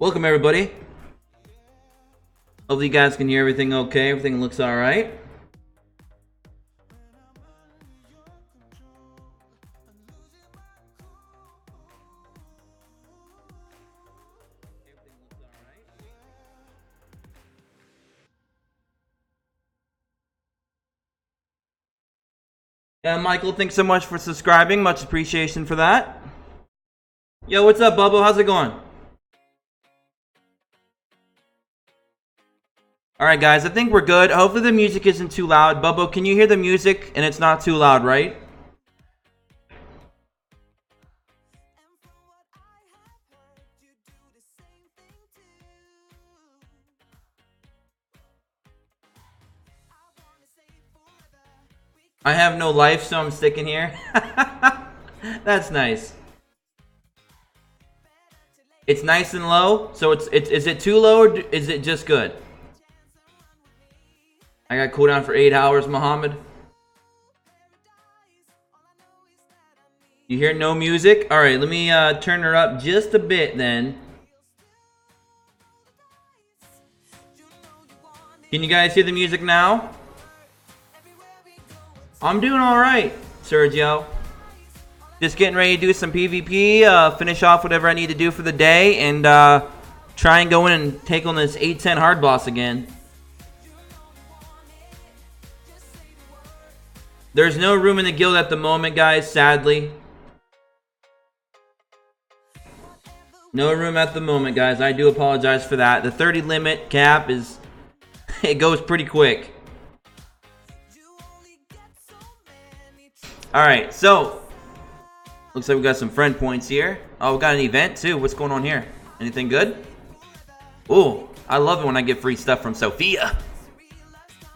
Welcome everybody. Hopefully you guys can hear everything okay. Everything looks alright. Yeah, Michael, thanks so much for subscribing. Much appreciation for that. Yo, what's up, Bubba? How's it going? Alright, guys, I think we're good. Hopefully the music isn't too loud. Bubba, can you hear the music and it's not too loud, right? I have no life, so I'm sticking here. That's nice. It's nice and low. So is it too low or is it just good? I got cooldown for 8 hours, Muhammad. You hear no music? Alright, let me turn her up just a bit then. Can you guys hear the music now? I'm doing alright, Sergio. Just getting ready to do some PvP, finish off whatever I need to do for the day, and try and go in and take on this 810 hard boss again. There's no room in the guild at the moment, guys, sadly. No room at the moment, guys. I do apologize for that. The 30 limit cap is... it goes pretty quick. Alright, so... looks like we got some friend points here. Oh, we got an event too. What's going on here? Anything good? Ooh, I love it when I get free stuff from Sophia.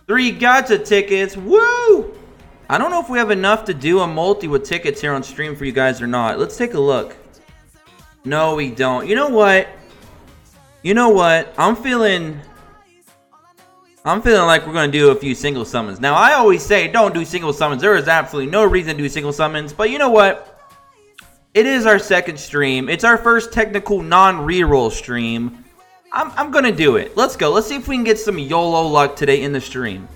3 gacha tickets. Woo! I don't know if we have enough to do a multi with tickets here on stream for you guys or not. Let's take a look. No, we don't. You know what? You know what? I'm feeling like we're going to do a few single summons. Now, I always say don't do single summons. There is absolutely no reason to do single summons. But you know what? It is our second stream. It's our first technical non-reroll stream. I'm going to do it. Let's go. Let's see if we can get some YOLO luck today in the stream.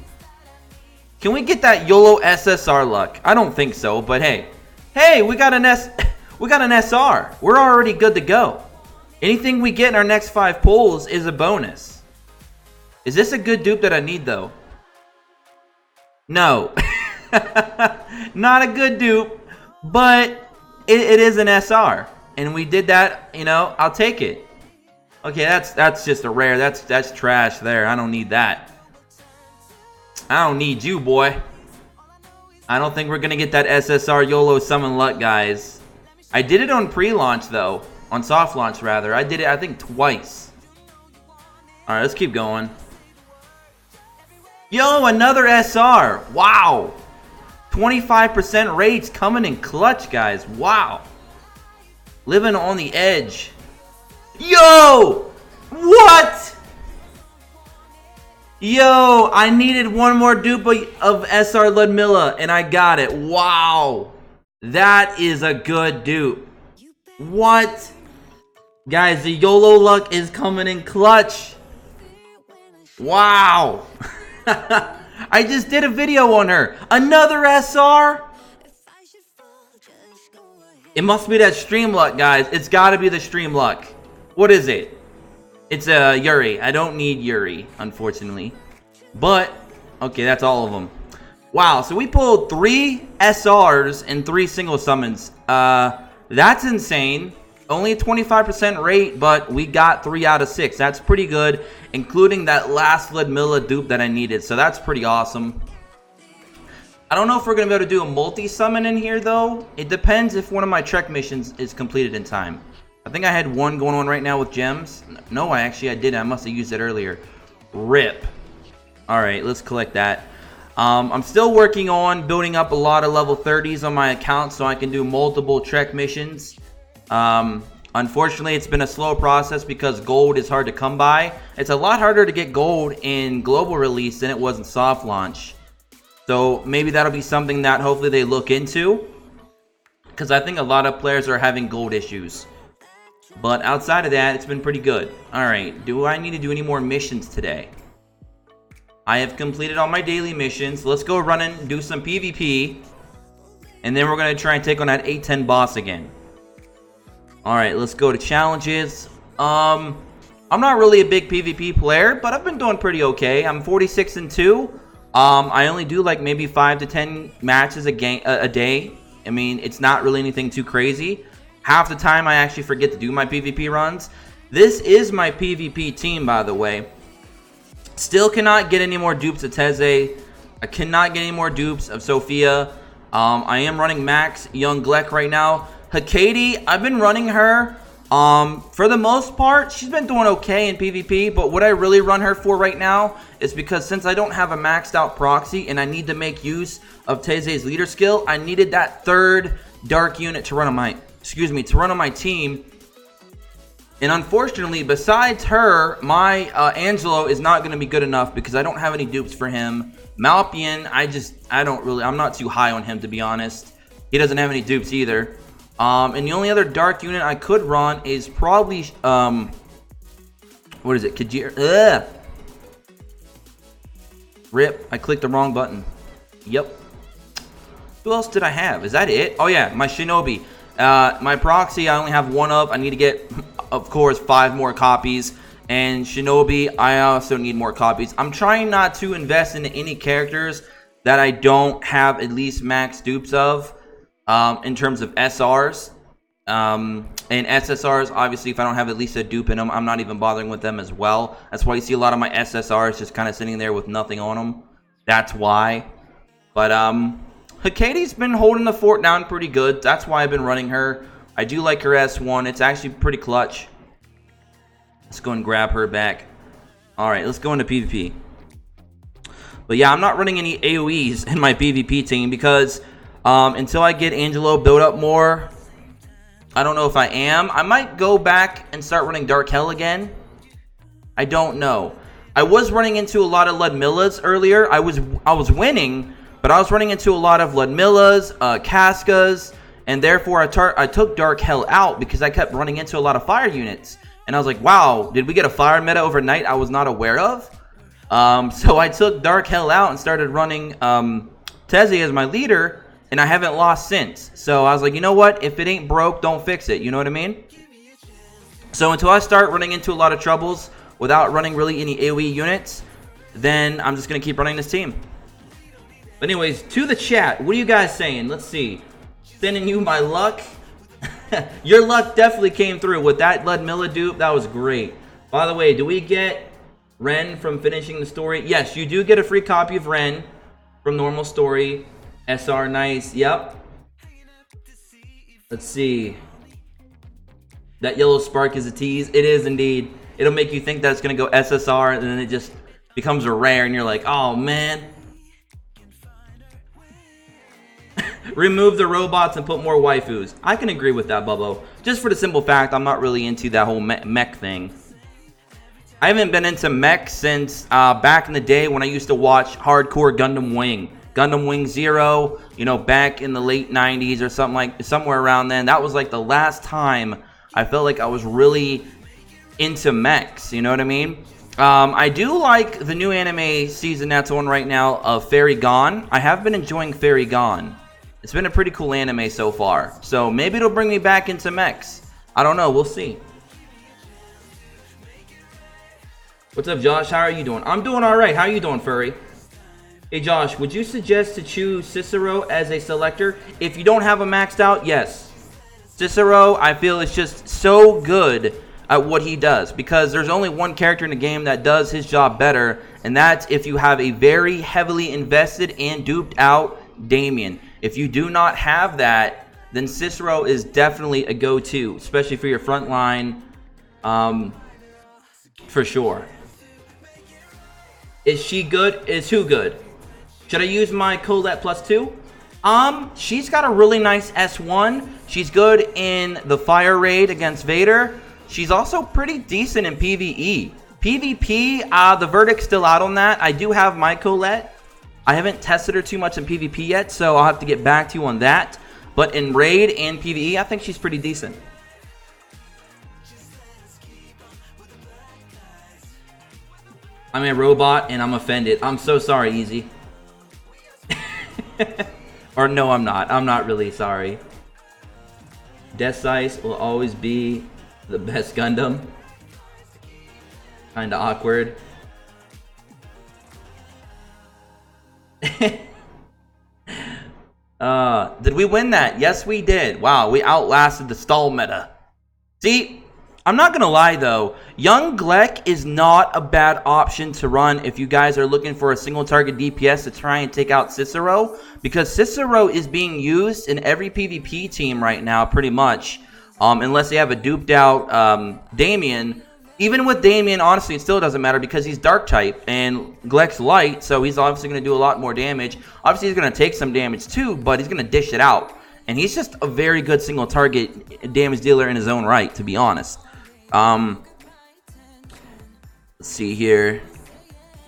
Can we get that YOLO SSR luck? I don't think so, but hey. Hey, we got an SR. We're already good to go. Anything we get in our next 5 pulls is a bonus. Is this a good dupe that I need, though? No. Not a good dupe, but it is an SR. And we did that, you know, I'll take it. Okay, that's just a rare. That's trash there. I don't need that. I don't need you, boy. I don't think we're going to get that SSR YOLO summon luck, guys. I did it on pre-launch, though. On soft launch, rather. I did it, I think, twice. Alright, let's keep going. Yo, another SR. Wow. 25% rates coming in clutch, guys. Wow. Living on the edge. Yo! What? Yo, I needed one more dupe of SR Ludmilla, and I got it. Wow. That is a good dupe. What? Guys, the YOLO luck is coming in clutch. Wow. I just did a video on her. Another SR? It must be that stream luck, guys. It's got to be the stream luck. What is it? It's a Yuri. I don't need Yuri, unfortunately. But, okay, that's all of them. Wow, so we pulled 3 SRs and 3 single summons. That's insane. Only a 25% rate, but we got 3 out of 6. That's pretty good, including that last Ludmilla dupe that I needed. So that's pretty awesome. I don't know if we're going to be able to do a multi-summon in here, though. It depends if one of my Trek missions is completed in time. I think I had one going on right now with gems. No, I didn't. I must have used it earlier. RIP. Alright, let's collect that. I'm still working on building up a lot of level 30s on my account so I can do multiple Trek missions. Unfortunately, it's been a slow process because gold is hard to come by. It's a lot harder to get gold in global release than it was in soft launch. So maybe that'll be something that hopefully they look into, because I think a lot of players are having gold issues. But outside of that, it's been pretty good. Alright, do I need to do any more missions today? I have completed all my daily missions. Let's go run and do some PvP. And then we're going to try and take on that 810 boss again. Alright, let's go to challenges. I'm not really a big PvP player, but I've been doing pretty okay. I'm 46-2. I only do like maybe 5 to 10 matches a day. I mean, it's not really anything too crazy. Half the time I actually forget to do my PvP runs. This is my PvP team, by the way. Still cannot get any more dupes of Teze. I cannot get any more dupes of Sophia. I am running Max Young Gleck right now. Hakati, I've been running her. For the most part, she's been doing okay in PvP, but what I really run her for right now is because since I don't have a maxed out proxy and I need to make use of Teze's leader skill, I needed that third dark unit to run on my team. And unfortunately, besides her, my Angelo is not going to be good enough because I don't have any dupes for him. Malpian, I'm not too high on him, to be honest. He doesn't have any dupes either. And the only other dark unit I could run is probably, what is it? Kajir. Rip, I clicked the wrong button. Yep. Who else did I have? Is that it? Oh yeah, my Shinobi. My proxy I only have one of. I need to get, of course, 5 more copies. And Shinobi, I also need more copies. I'm trying not to invest into any characters that I don't have at least max dupes of. In terms of SRs and SSRs, obviously if I don't have at least a dupe in them, I'm not even bothering with them as well. That's why you see a lot of my SSRs just kind of sitting there with nothing on them. That's why. But Hakati's been holding the fort down pretty good. That's why I've been running her. I do like her S1. It's actually pretty clutch. Let's go and grab her back. Alright, let's go into PvP. But yeah, I'm not running any AoEs in my PvP team because until I get Angelo built up more, I don't know if I am. I might go back and start running Dark Hell again. I don't know. I was running into a lot of Ludmillas earlier. I was winning, but I was running into a lot of Ludmillas, Cascas, and therefore I took Dark Hell out because I kept running into a lot of fire units. And I was like, wow, did we get a fire meta overnight I was not aware of? So I took Dark Hell out and started running Teze as my leader. And I haven't lost since. So I was like, you know what? If it ain't broke, don't fix it. You know what I mean? So until I start running into a lot of troubles without running really any AoE units, then I'm just going to keep running this team. But anyways, to the chat. What are you guys saying? Let's see. Sending you my luck. Your luck definitely came through with that Ludmilla dupe. That was great. By the way, do we get Ren from finishing the story? Yes, you do get a free copy of Ren from normal story. SR, nice. Yep. Let's see. That yellow spark is a tease. It is indeed. It'll make you think that it's going to go SSR, and then it just becomes a rare, and you're like, oh, man. Remove the robots and put more waifus. I can agree with that, Bubbo. Just for the simple fact, I'm not really into that whole mech thing. I haven't been into mech since back in the day when I used to watch hardcore Gundam Wing. Gundam Wing Zero, you know, back in the late 90s or somewhere around then. That was like the last time I felt like I was really into mechs, you know what I mean? I do like the new anime season that's on right now of Fairy Gone. I have been enjoying Fairy Gone. It's been a pretty cool anime so far. So maybe it'll bring me back into mechs. I don't know, we'll see. What's up, Josh? How are you doing? I'm doing alright. How are you doing, Furry? Hey Josh, would you suggest to choose Cicero as a selector? If you don't have a maxed out, yes. Cicero, I feel, is just so good at what he does. Because there's only one character in the game that does his job better. And that's if you have a very heavily invested and duped out Damien. If you do not have that, then Cicero is definitely a go-to. Especially for your front line. For sure. Is she good? Is who good? Should I use my Colette +2? She's got a really nice S1. She's good in the fire raid against Vader. She's also pretty decent in PvE. PvP, the verdict's still out on that. I do have my Colette. I haven't tested her too much in PvP yet, so I'll have to get back to you on that. But in raid and PvE, I think she's pretty decent. I'm a robot and I'm offended. I'm so sorry, Easy. Or no, I'm not. I'm not really sorry. Death Size will always be the best Gundam. Kinda awkward. Did we win that? Yes, we did. Wow, we outlasted the stall meta. See, I'm not gonna lie though, Young Gleck is not a bad option to run if you guys are looking for a single target DPS to try and take out Cicero, because Cicero is being used in every PvP team right now pretty much, unless they have a duped out Damien. Even with Damien, honestly, it still doesn't matter because he's dark type and Gleck's light, so he's obviously going to do a lot more damage. Obviously, he's going to take some damage too, but he's going to dish it out. And he's just a very good single target damage dealer in his own right, to be honest. Let's see here.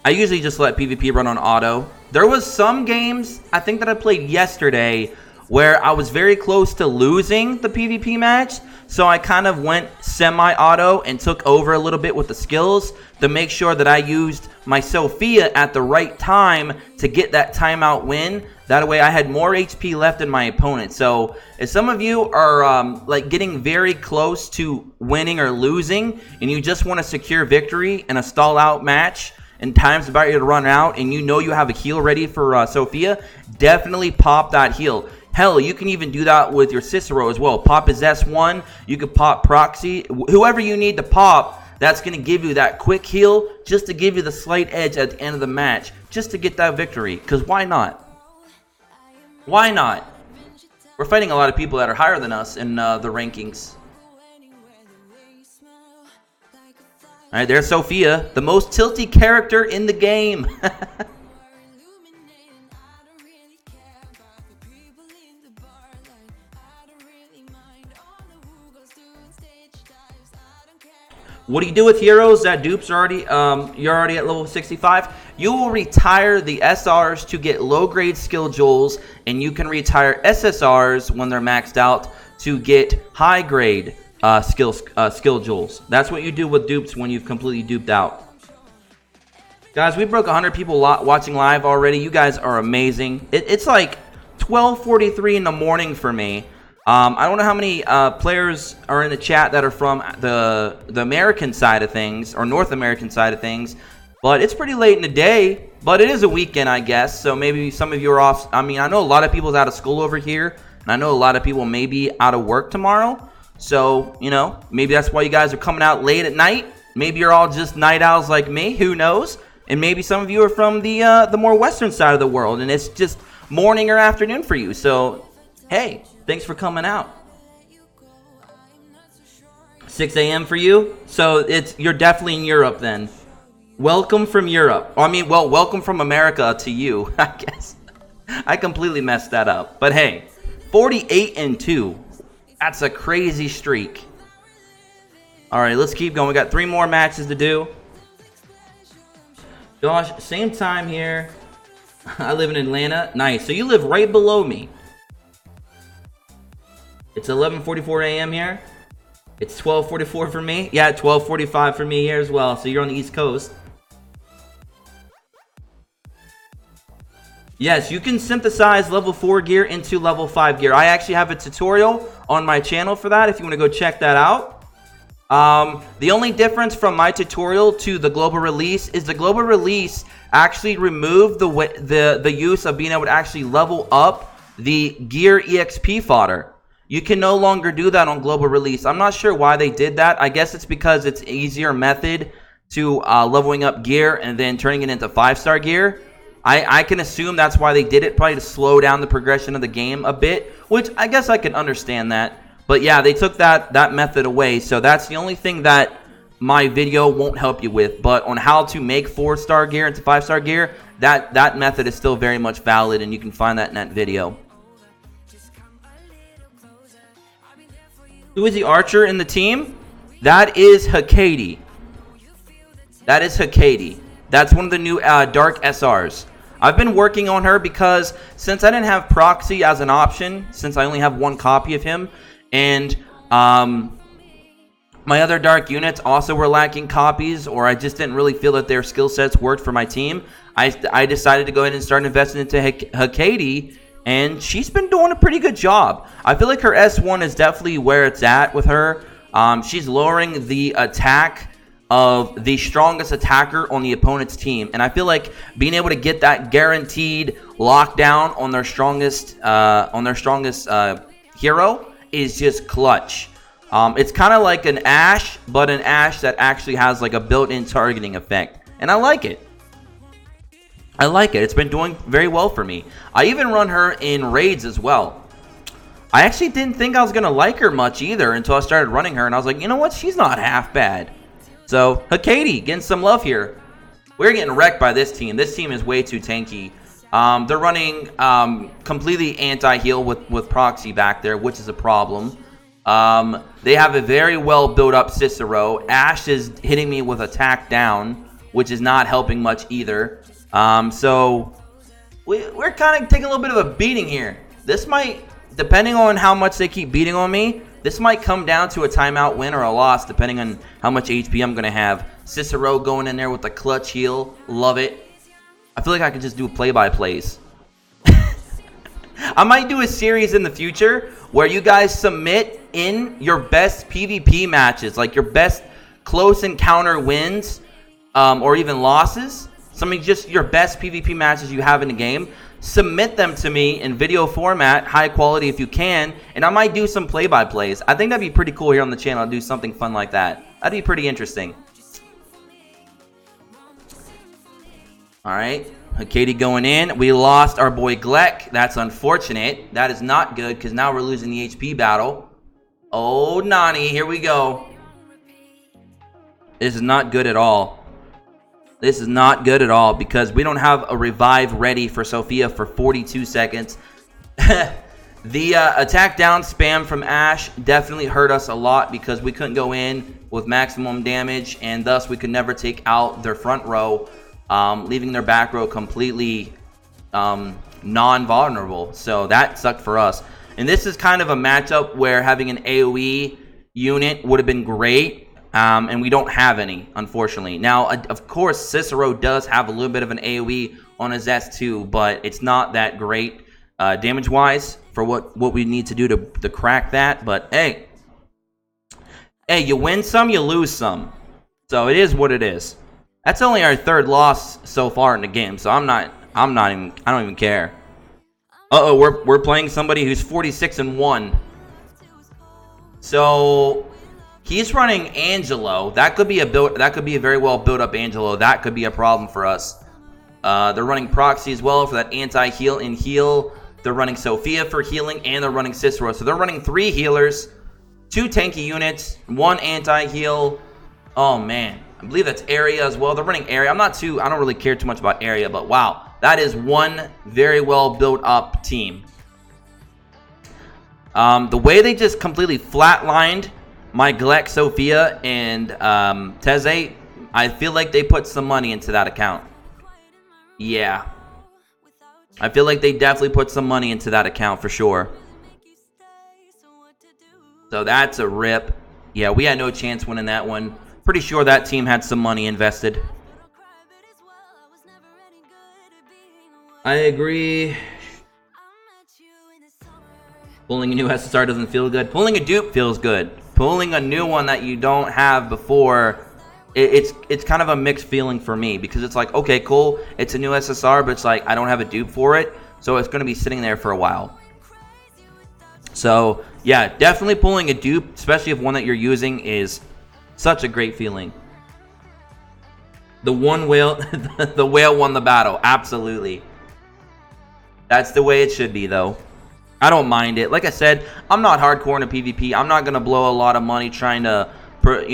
I usually just let PvP run on auto. There was some games, I think that I played yesterday, where I was very close to losing the PvP match. So I kind of went semi-auto and took over a little bit with the skills to make sure that I used my Sophia at the right time to get that timeout win. That way I had more HP left than my opponent. So if some of you are like getting very close to winning or losing and you just want to secure victory in a stall out match and time's about you to run out and you know you have a heal ready for Sophia, definitely pop that heal. Hell, you can even do that with your Cicero as well. Pop his S1, you could pop Proxy. Whoever you need to pop, that's going to give you that quick heal just to give you the slight edge at the end of the match, just to get that victory. Because why not? Why not? We're fighting a lot of people that are higher than us in the rankings. Alright, there's Sophia, the most tilty character in the game. What do you do with heroes that dupes already? You're already at level 65. You will retire the SRs to get low-grade skill jewels, and you can retire SSRs when they're maxed out to get high-grade skill jewels. That's what you do with dupes when you've completely duped out. Guys, we broke 100 people watching live already. You guys are amazing. It's like 12:43 in the morning for me. I don't know how many players are in the chat that are from the American side of things, or North American side of things, but it's pretty late in the day, but it is a weekend, I guess, so maybe some of you are off. I mean, I know a lot of people's out of school over here, and I know a lot of people may be out of work tomorrow, so, you know, maybe that's why you guys are coming out late at night. Maybe you're all just night owls like me, who knows, and maybe some of you are from the more western side of the world, and it's just morning or afternoon for you, so, hey. Thanks for coming out. 6 a.m. for you? So you're definitely in Europe then. Welcome from Europe. I mean, well, welcome from America to you, I guess. I completely messed that up. But hey, 48-2. That's a crazy streak. All right, let's keep going. We got 3 more matches to do. Josh, same time here. I live in Atlanta. Nice. So you live right below me. It's 11:44 a.m. here. It's 12:44 for me. Yeah, 12:45 for me here as well. So you're on the East Coast. Yes, you can synthesize level 4 gear into level 5 gear. I actually have a tutorial on my channel for that if you want to go check that out. The only difference from my tutorial to the global release is the global release actually removed the use of being able to actually level up the gear EXP fodder. You can no longer do that on global release. I'm not sure why they did that. I guess it's because it's an easier method to leveling up gear and then turning it into 5-star gear. I can assume that's why they did it, probably to slow down the progression of the game a bit, which I guess I can understand that. But yeah, they took that method away, so that's the only thing that my video won't help you with. But on how to make 4-star gear into 5-star gear, that method is still very much valid, and you can find that in that video. Who is the archer in the team? That is Hakati. That is Hakati. That's one of the new dark SRs. I've been working on her because since I didn't have Proxy as an option, since I only have 1 copy of him, and My other dark units also were lacking copies, or I just didn't really feel that their skill sets worked for my team. I decided to go ahead and start investing into Hikadi, and she's been doing a pretty good job. I feel like her S1 is definitely where it's at with her. She's lowering the attack of the strongest attacker on the opponent's team, and I feel like being able to get that guaranteed lockdown on their strongest hero is just clutch. It's kind of like an Ashe, but an Ashe that actually has like a built-in targeting effect. And I like it. I like it. It's been doing very well for me. I even run her in raids as well. I actually didn't think I was going to like her much either until I started running her. And I was like, you know what? She's not half bad. So, Hikadi, getting some love here. We're getting wrecked by this team. This team is way too tanky. They're running completely anti-heal with Proxy back there, which is a problem. They have a very well built up Cicero. Ashe is hitting me with attack down, which is not helping much either. So we're kind of taking a little bit of a beating here. This might, depending on how much they keep beating on me, this might come down to a timeout win or a loss, depending on how much HP I'm going to have. Cicero going in there with the clutch heal. Love it. I feel like I could just do play-by-plays. I might do a series in the future where you guys submit in your best PvP matches, like your best close encounter wins, or even losses. Just your best PvP matches you have in the game. Submit them to me in video format, high quality if you can, and I might do some play-by-plays. I think that'd be pretty cool here on the channel to do something fun like that. That'd be pretty interesting. Alright, Hikadi going in. We lost our boy Gleck. That's unfortunate. That is not good because now we're losing the HP battle. Oh, Nani, here we go. This is not good at all. This is not good at all because we don't have a revive ready for Sophia for 42 seconds. The attack down spam from Ashe definitely hurt us a lot because we couldn't go in with maximum damage, and thus we could never take out their front row, leaving their back row completely non-vulnerable. So that sucked for us. And this is kind of a matchup where having an AoE unit would have been great. And we don't have any, unfortunately. Now, of course, Cicero does have a little bit of an AoE on his S2, but it's not that great damage-wise for what we need to do to crack that. But, hey, you win some, you lose some. So it is what it is. That's only our third loss so far in the game, so I don't even care. Uh-oh, we're playing somebody who's 46-1. So he's running Angelo. That could be a very well built up Angelo. That could be a problem for us. They're running Proxy as well for that anti-heal and heal. They're running Sophia for healing, and they're running Cicero. So they're running 3 healers, 2 tanky units, 1 anti-heal. Oh man, I believe that's area as well. They're running area. I don't really care too much about area, but wow, that is one very well built up team. The way they just completely flatlined my Gleck, Sophia, and Teze, I feel like they put some money into that account. Yeah. I feel like they definitely put some money into that account for sure. So that's a rip. Yeah, we had no chance winning that one. Pretty sure that team had some money invested. I agree. Pulling a new SSR doesn't feel good. Pulling a dupe feels good. Pulling a new one that you don't have before, it's kind of a mixed feeling for me because it's like, okay, cool, it's a new SSR, but it's like I don't have a dupe for it, so it's going to be sitting there for a while. So yeah, definitely pulling a dupe, especially if one that you're using, is such a great feeling. The one whale, the whale won the battle. Absolutely. That's the way it should be, though. I don't mind it. Like I said, I'm not hardcore in a PvP. I'm not gonna blow a lot of money trying to, climb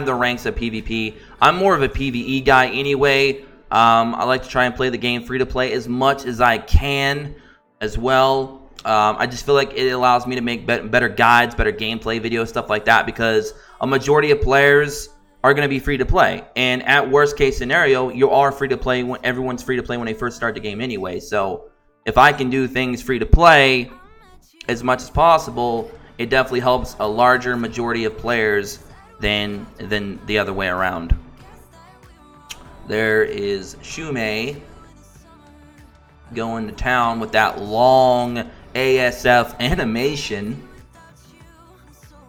the ranks of PvP. I'm more of a PvE guy anyway. I like to try and play the game free to play as much as I can, as well. I just feel like it allows me to make better guides, better gameplay videos, stuff like that, because a majority of players are going to be free to play. And at worst case scenario, you are free to play when everyone's free to play when they first start the game anyway. So if I can do things free to play as much as possible, it definitely helps a larger majority of players than the other way around. There is Shumei going to town with that long ASF animation.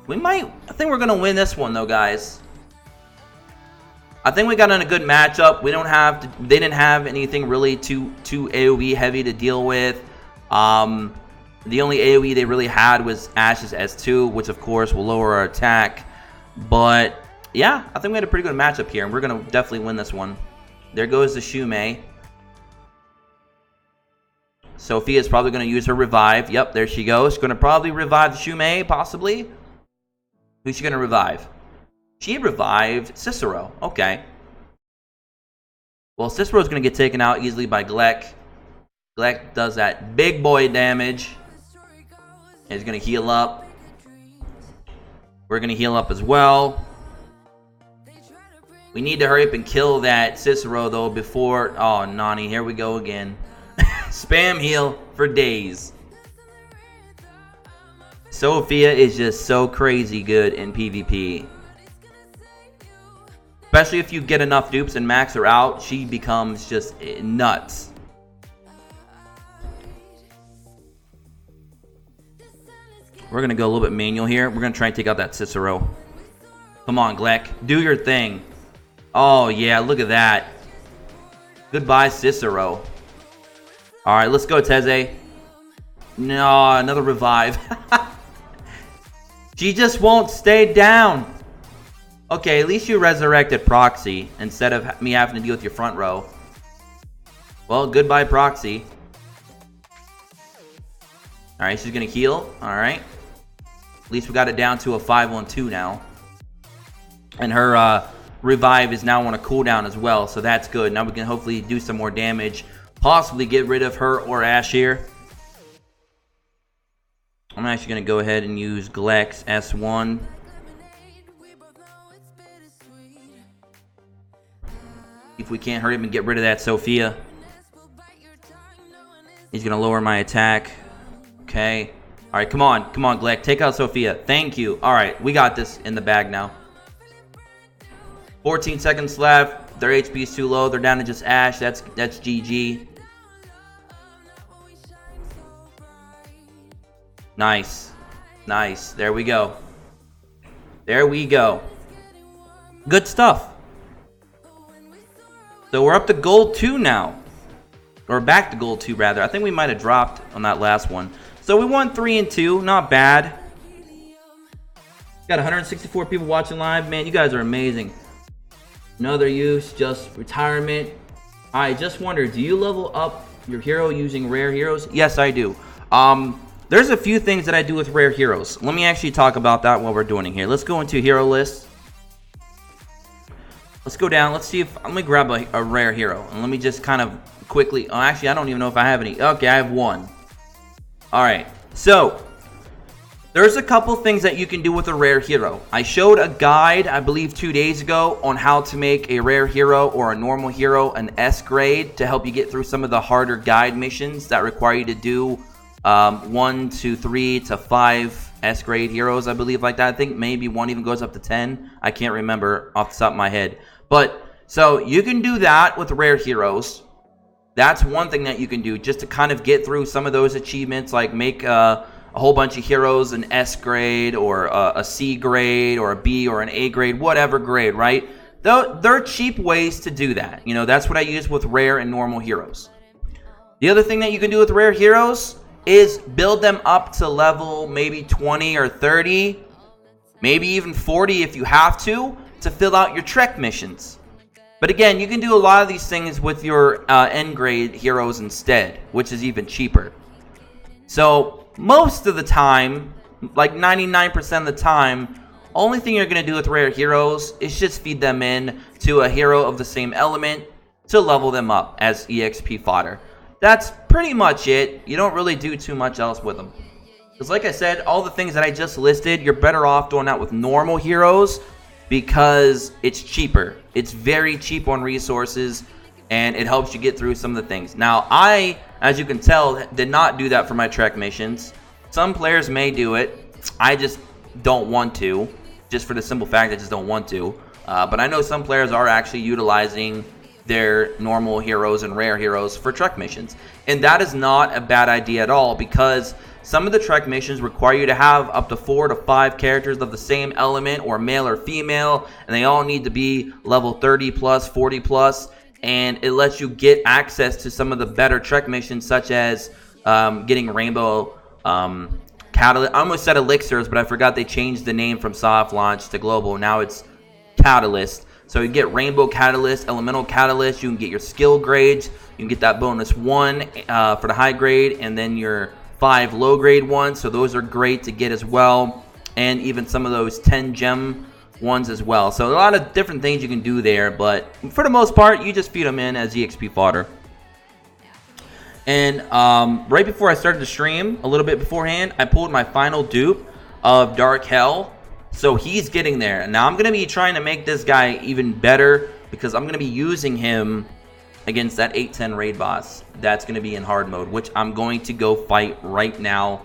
I think we're gonna win this one though, guys. I think we got in a good matchup. They didn't have anything really too AoE heavy to deal with. The only AoE they really had was Ashe's S2, which of course will lower our attack. But yeah, I think we had a pretty good matchup here, and we're gonna definitely win this one. There goes the Shumei. Sophia's probably gonna use her revive. Yep, there she goes. She's gonna probably revive the Shumei, possibly. Who's she gonna revive? She revived Cicero. Okay. Well, Cicero's going to get taken out easily by Gleck. Gleck does that big boy damage. He's going to heal up. We're going to heal up as well. We need to hurry up and kill that Cicero, though, before... Oh, Nani, here we go again. Spam heal for days. Sophia is just so crazy good in PvP. Especially if you get enough dupes and max her out, she becomes just nuts. We're going to go a little bit manual here. We're going to try and take out that Cicero. Come on, Gleck. Do your thing. Oh, yeah. Look at that. Goodbye, Cicero. All right, let's go, Teze. No, another revive. She just won't stay down. Okay, at least you resurrected Proxy instead of me having to deal with your front row. Well, goodbye, Proxy. Alright, she's going to heal. Alright. At least we got it down to a 5-1-2 now. And her revive is now on a cooldown as well, so that's good. Now we can hopefully do some more damage. Possibly get rid of her or Ashe here. I'm actually going to go ahead and use Gleck's S1. If we can't hurry up and get rid of that Sophia. He's going to lower my attack. Okay. Alright, come on. Come on, Gleck. Take out Sophia. Thank you. Alright, we got this in the bag now. 14 seconds left. Their HP is too low. They're down to just Ashe. That's GG. Nice. Nice. There we go. There we go. Good stuff. So we're up to gold 2 now. Or back to gold 2, rather. I think we might have dropped on that last one. So we won 3 and 2. Not bad. Got 164 people watching live. Man, you guys are amazing. Another use, just retirement. I just wonder, do you level up your hero using rare heroes? Yes, I do. There's a few things that I do with rare heroes. Let me actually talk about that while we're doing it here. Let's go into hero list. Let's go down. Let's see if... Let me grab a rare hero. And let me just kind of quickly... Oh, actually, I don't even know if I have any. Okay, I have one. Alright. So, there's a couple things that you can do with a rare hero. I showed a guide, I believe 2 days ago, on how to make a rare hero or a normal hero an S grade to help you get through some of the harder guide missions that require you to do 1 to 3 to 5 S grade heroes, I believe, like that. I think maybe one even goes up to 10. I can't remember off the top of my head. But, so you can do that with rare heroes. That's one thing that you can do just to kind of get through some of those achievements, like make a whole bunch of heroes an S grade or a C grade or a B or an A grade, whatever grade, right? They're cheap ways to do that. You know, that's what I use with rare and normal heroes. The other thing that you can do with rare heroes is build them up to level maybe 20 or 30, maybe even 40 if you have to fill out your Trek missions. But again, you can do a lot of these things with your N grade heroes instead, which is even cheaper. So most of the time, like 99% of the time, only thing you're going to do with rare heroes is just feed them in to a hero of the same element to level them up as EXP fodder. That's pretty much it. You don't really do too much else with them. Because like I said, all the things that I just listed, you're better off doing that with normal heroes because it's cheaper. It's very cheap on resources and it helps you get through some of the things. Now, I, as you can tell, did not do that for my Trek missions. Some players may do it. I just don't want to, just for the simple fact I just don't want to. But I know some players are actually utilizing their normal heroes and rare heroes for trek missions. And that is not a bad idea at all, because some of the trek missions require you to have up to 4 to 5 characters of the same element, or male or female, and they all need to be level 30 plus, 40 plus, and it lets you get access to some of the better trek missions, such as getting rainbow catalyst. I almost said elixirs, but I forgot they changed the name from soft launch to global. Now it's catalyst. So you get rainbow catalyst, elemental catalyst, you can get your skill grades, you can get that bonus 1 for the high grade, and then your 5 low grade ones. So those are great to get as well, and even some of those 10 gem ones as well. So a lot of different things you can do there, but for the most part you just feed them in as EXP fodder. And right before I started the stream, a little bit beforehand, I pulled my final dupe of Dark Hell. So he's getting there. And now I'm going to be trying to make this guy even better, because I'm going to be using him against that 810 raid boss. That's going to be in hard mode, which I'm going to go fight right now.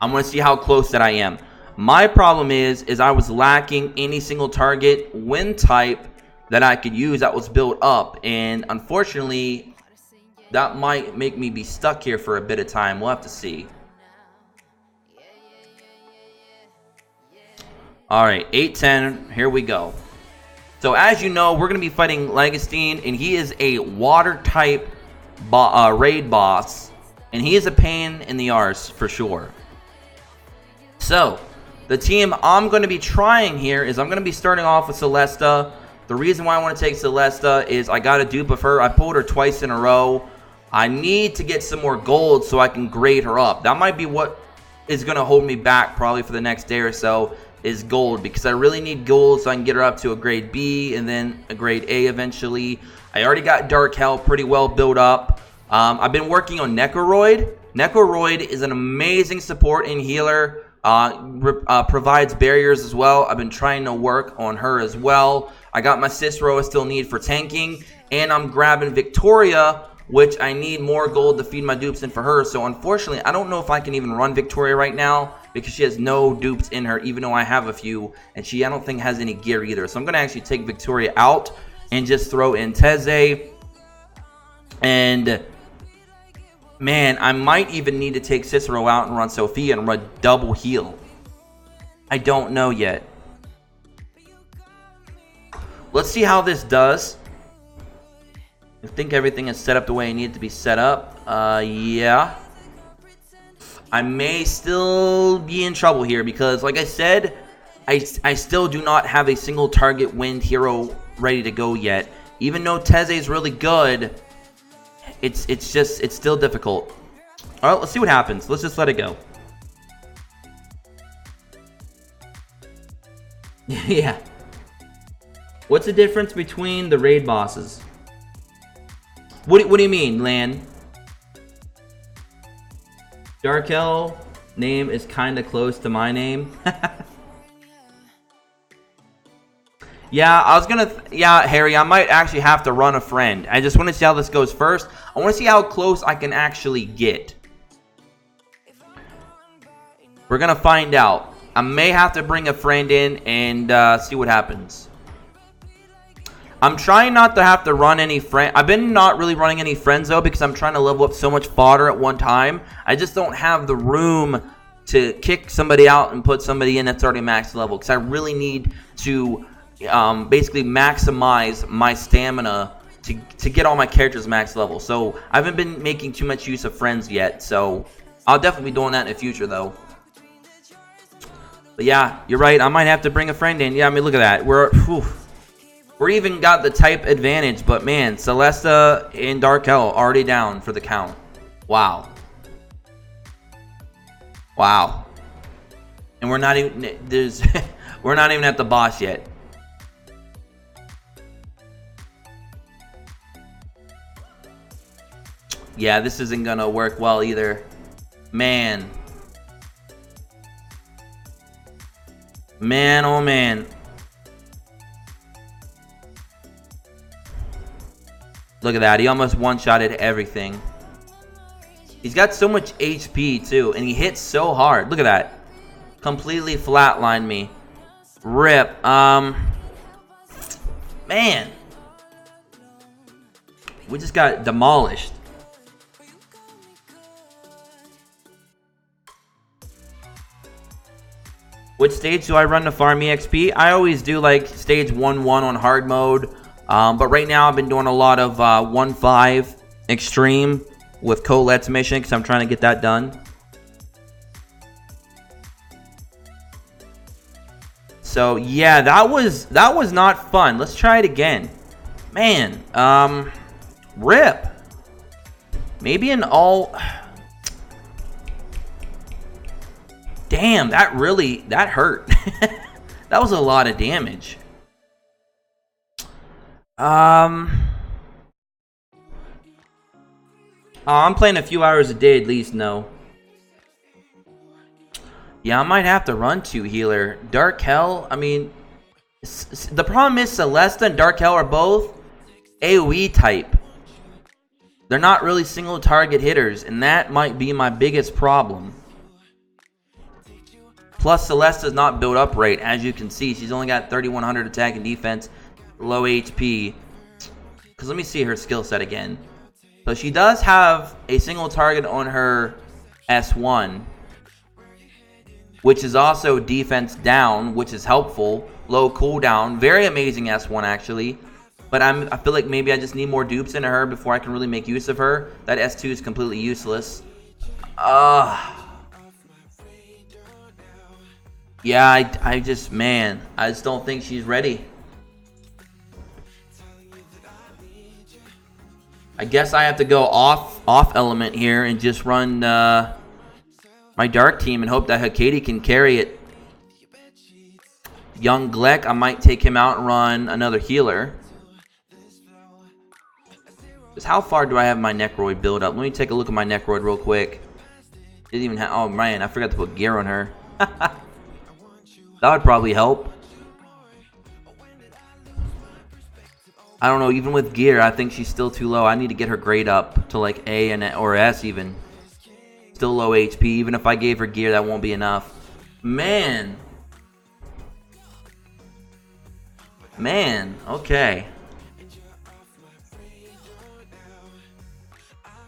I'm going to see how close that I am. My problem is I was lacking any single target wind type that I could use that was built up. And unfortunately, that might make me be stuck here for a bit of time. We'll have to see. Alright, 810, here we go. So as you know, we're going to be fighting Legastine, and he is a water type raid boss, and he is a pain in the arse for sure. So, the team I'm going to be trying here is I'm going to be starting off with Celesta. The reason why I want to take Celesta is I got a dupe of her. I pulled her twice in a row. I need to get some more gold so I can grade her up. That might be what is going to hold me back probably for the next day or so, is gold, because I really need gold so I can get her up to a grade B and then a grade A eventually. I already got Dark Hell pretty well built up. I've been working on Necroroid. Necroroid is an amazing support and healer. Provides barriers as well. I've been trying to work on her as well. I got my Cicero I still need for tanking, and I'm grabbing Victoria, which I need more gold to feed my dupes in for her. So unfortunately, I don't know if I can even run Victoria right now, because she has no dupes in her, even though I have a few, and she, I don't think, has any gear either. So I'm going to actually take Victoria out and just throw in Teze. And man, I might even need to take Cicero out and run Sophia and run double heal. I don't know yet. Let's see how this does. I think everything is set up the way it needed to be set up. Yeah. I may still be in trouble here, because like I said, I still do not have a single target wind hero ready to go yet. Even though Teze is really good, it's still difficult. All right, let's see what happens. Let's just let it go. Yeah. What's the difference between the raid bosses? What do you mean, Lan? Dark Hell name is kind of close to my name. Yeah, yeah, Harry, I might actually have to run a friend. I just want to see how this goes first. I want to see how close I can actually get. We're going to find out. I may have to bring a friend in and see what happens. I'm trying not to have to run any friends. I've been not really running any friends, though, because I'm trying to level up so much fodder at one time. I just don't have the room to kick somebody out and put somebody in that's already max level, because I really need to basically maximize my stamina to get all my characters max level. So I haven't been making too much use of friends yet, so I'll definitely be doing that in the future, though. But yeah, you're right. I might have to bring a friend in. Yeah, I mean, look at that. We're even got the type advantage, but man, Celesta and Dark Hell already down for the count. Wow. Wow. And we're not even we're not even at the boss yet. Yeah, this isn't gonna work well either. Man. Man, oh man. Look at that. He almost one-shotted everything. He's got so much HP, too. And he hits so hard. Look at that. Completely flatlined me. Rip. Man. We just got demolished. Which stage do I run to farm EXP? I always do like stage 1-1 on hard mode. But right now I've been doing a lot of 1-5 extreme with Colette's mission because I'm trying to get that done. So yeah, that was not fun. Let's try it again. Man, rip. Maybe an all. Damn, that hurt. That was a lot of damage. Oh, I'm playing a few hours a day at least, no. Yeah, I might have to run 2 healer. Dark Hell, I mean, the problem is Celesta and Dark Hell are both AoE type. They're not really single target hitters, and that might be my biggest problem. Plus, Celesta's not built up right, as you can see. She's only got 3,100 attack and defense, low HP. Because let me see her skill set again. So she does have a single target on her S1, which is also defense down, which is helpful. Low cooldown, very amazing S1 actually. But I feel like maybe I just need more dupes into her before I can really make use of her. That S2 is completely useless. Yeah, I just don't think she's ready. I guess I have to go off element here and just run my dark team and hope that Hakati can carry it. Young Gleck, I might take him out and run another healer. Just how far do I have my Necroid build up? Let me take a look at my Necroid real quick. Didn't even have. Oh man, I forgot to put gear on her. That would probably help. I don't know, even with gear, I think she's still too low. I need to get her grade up to like A or S even. Still low HP. Even if I gave her gear, that won't be enough. Man. Okay.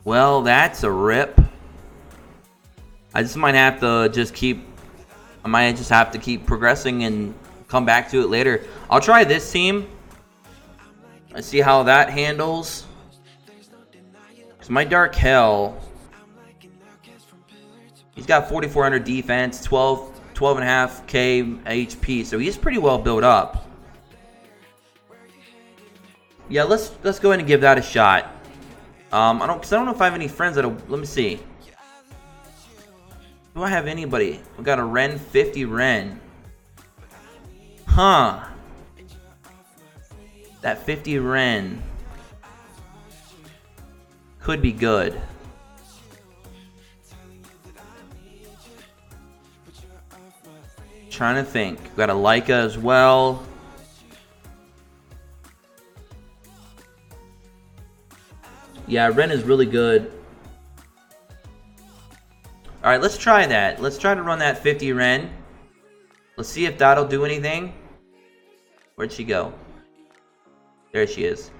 Well, that's a rip. I might have to keep progressing and come back to it later. I'll try this team. Let's see how that handles. Because my Dark Hell, he's got 4,400 defense, 12.5k HP, so he's pretty well built up. Yeah, let's go ahead and give that a shot. I don't know if I have any friends that'll. Let me see. Do I have anybody? We got a Ren 50 Ren. Huh. That 50 Ren could be good. Trying to think. We got a Leica as well. Yeah, Ren is really good. Alright, let's try that. Let's try to run that 50 Ren. Let's see if that'll do anything. Where'd she go? There she is.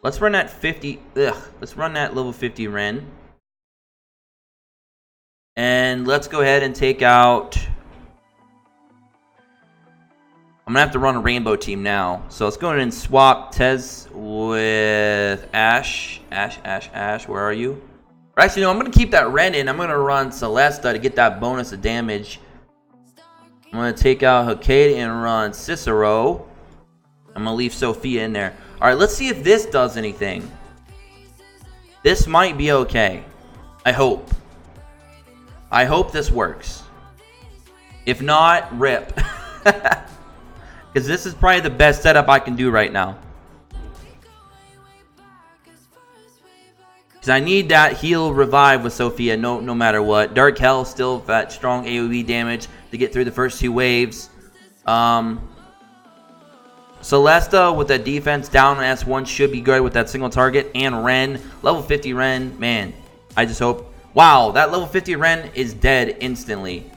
Let's run that 50. Let's run that level 50 Ren. And let's go ahead and take out. I'm gonna have to run a rainbow team now. So let's go ahead and swap Tez with Ash. Ash, where are you? Or actually, no, I'm gonna keep that Ren in. I'm gonna run Celesta to get that bonus of damage. I'm gonna take out Hakati and run Cicero. I'm gonna leave Sophia in there. Alright, let's see if this does anything. This might be okay. I hope. I hope this works. If not, rip. Because this is probably the best setup I can do right now. Because I need that heal revive with Sophia no matter what. Dark Hell still that strong AoE damage to get through the first 2 waves. Celesta with that defense down on S1 should be good with that single target. And Ren, level 50 Ren, man, I just hope. Wow, that level 50 Ren is dead instantly.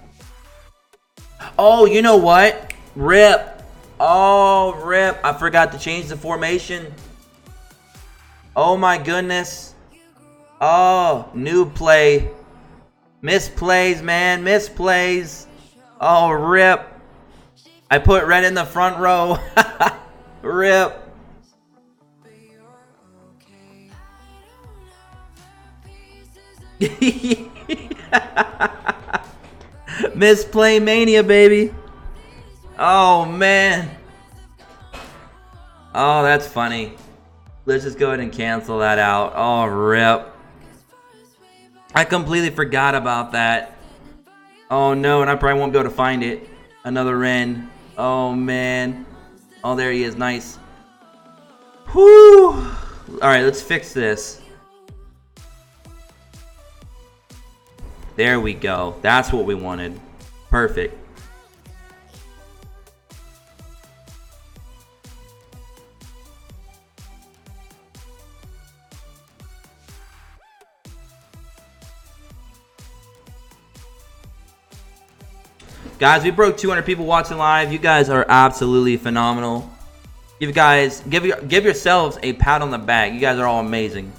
Oh, you know what? Rip. Oh, rip. I forgot to change the formation. Oh my goodness. Oh, new play. Misplays, man. Misplays. Oh, rip. I put red in the front row. Rip. Misplay mania, baby. Oh, man. Oh, that's funny. Let's just go ahead and cancel that out. Oh, rip. I completely forgot about that. Oh, no, and I probably won't be able to find it. Another Ren. Oh, man. Oh, there he is. Nice. Whew. Alright, let's fix this. There we go. That's what we wanted. Perfect. Guys, we broke 200 people watching live. You guys are absolutely phenomenal. Give yourselves a pat on the back. You guys are all amazing.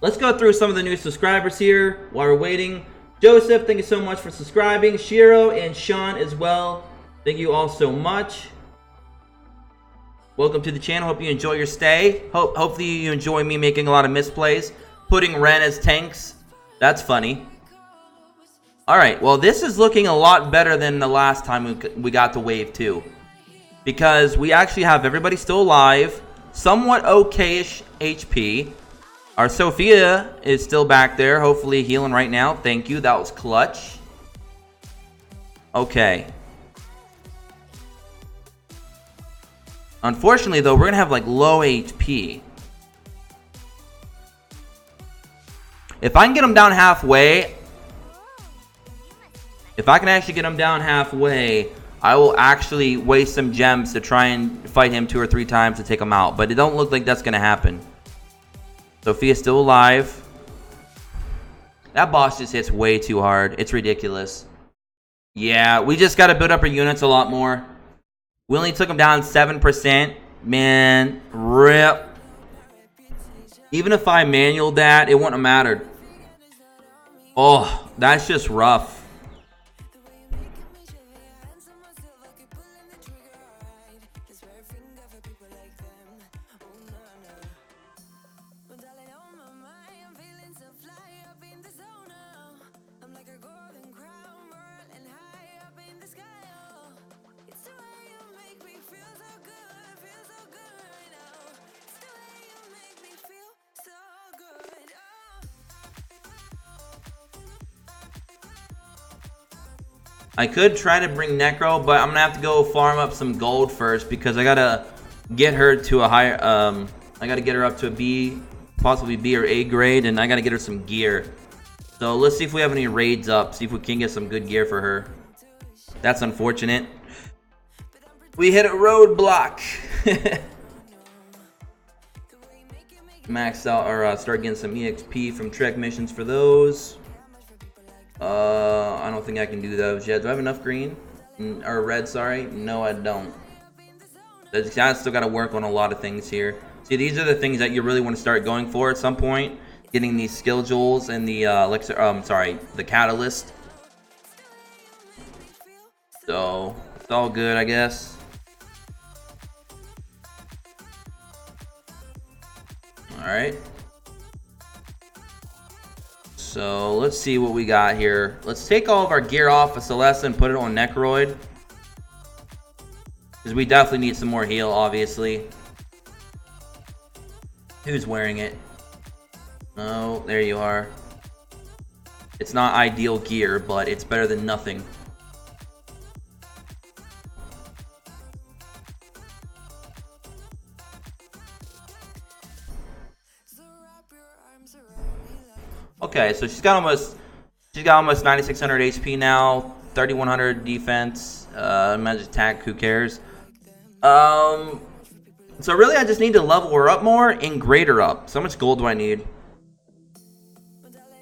Let's go through some of the new subscribers here while we're waiting. Joseph, thank you so much for subscribing. Shiro and Sean as well. Thank you all so much. Welcome to the channel. Hope you enjoy your stay. Hopefully you enjoy me making a lot of misplays. Putting Ren as tanks. That's funny. Alright, well this is looking a lot better than the last time we got to Wave 2. Because we actually have everybody still alive. Somewhat okay-ish HP. Our Sophia is still back there. Hopefully healing right now. Thank you. That was clutch. Okay. Unfortunately, though, we're going to have, like, low HP. If I can get him down halfway... If I can actually get him down halfway, I will actually waste some gems to try and fight him 2 or 3 times to take him out. But it don't look like that's going to happen. Sophia's still alive. That boss just hits way too hard. It's ridiculous. Yeah, we just got to build up our units a lot more. We only took him down 7%. Man, rip. Even if I manualed that, it wouldn't have mattered. Oh, that's just rough. I could try to bring Necro, but I'm gonna have to go farm up some gold first because I gotta get her to a higher I gotta get her up to a B, possibly B or A grade, and I gotta get her some gear. So let's see if we have any raids up, see if we can get some good gear for her. That's unfortunate. We hit a roadblock. Max out or start getting some EXP from Trek missions for those. I don't think I can do those yet. Do I have enough green? Or red, sorry? No, I don't. I still got to work on a lot of things here. See, these are the things that you really want to start going for at some point. Getting these skill jewels and the the catalyst. So, it's all good, I guess. Alright. So let's see what we got here. Let's take all of our gear off of Celeste and put it on Necroid. Because we definitely need some more heal, obviously. Who's wearing it? Oh, there you are. It's not ideal gear, but it's better than nothing. Okay, so she's got almost 9,600 HP now, 3,100 defense, magic attack. Who cares? So really, I just need to level her up more and grade her up. So how much gold do I need?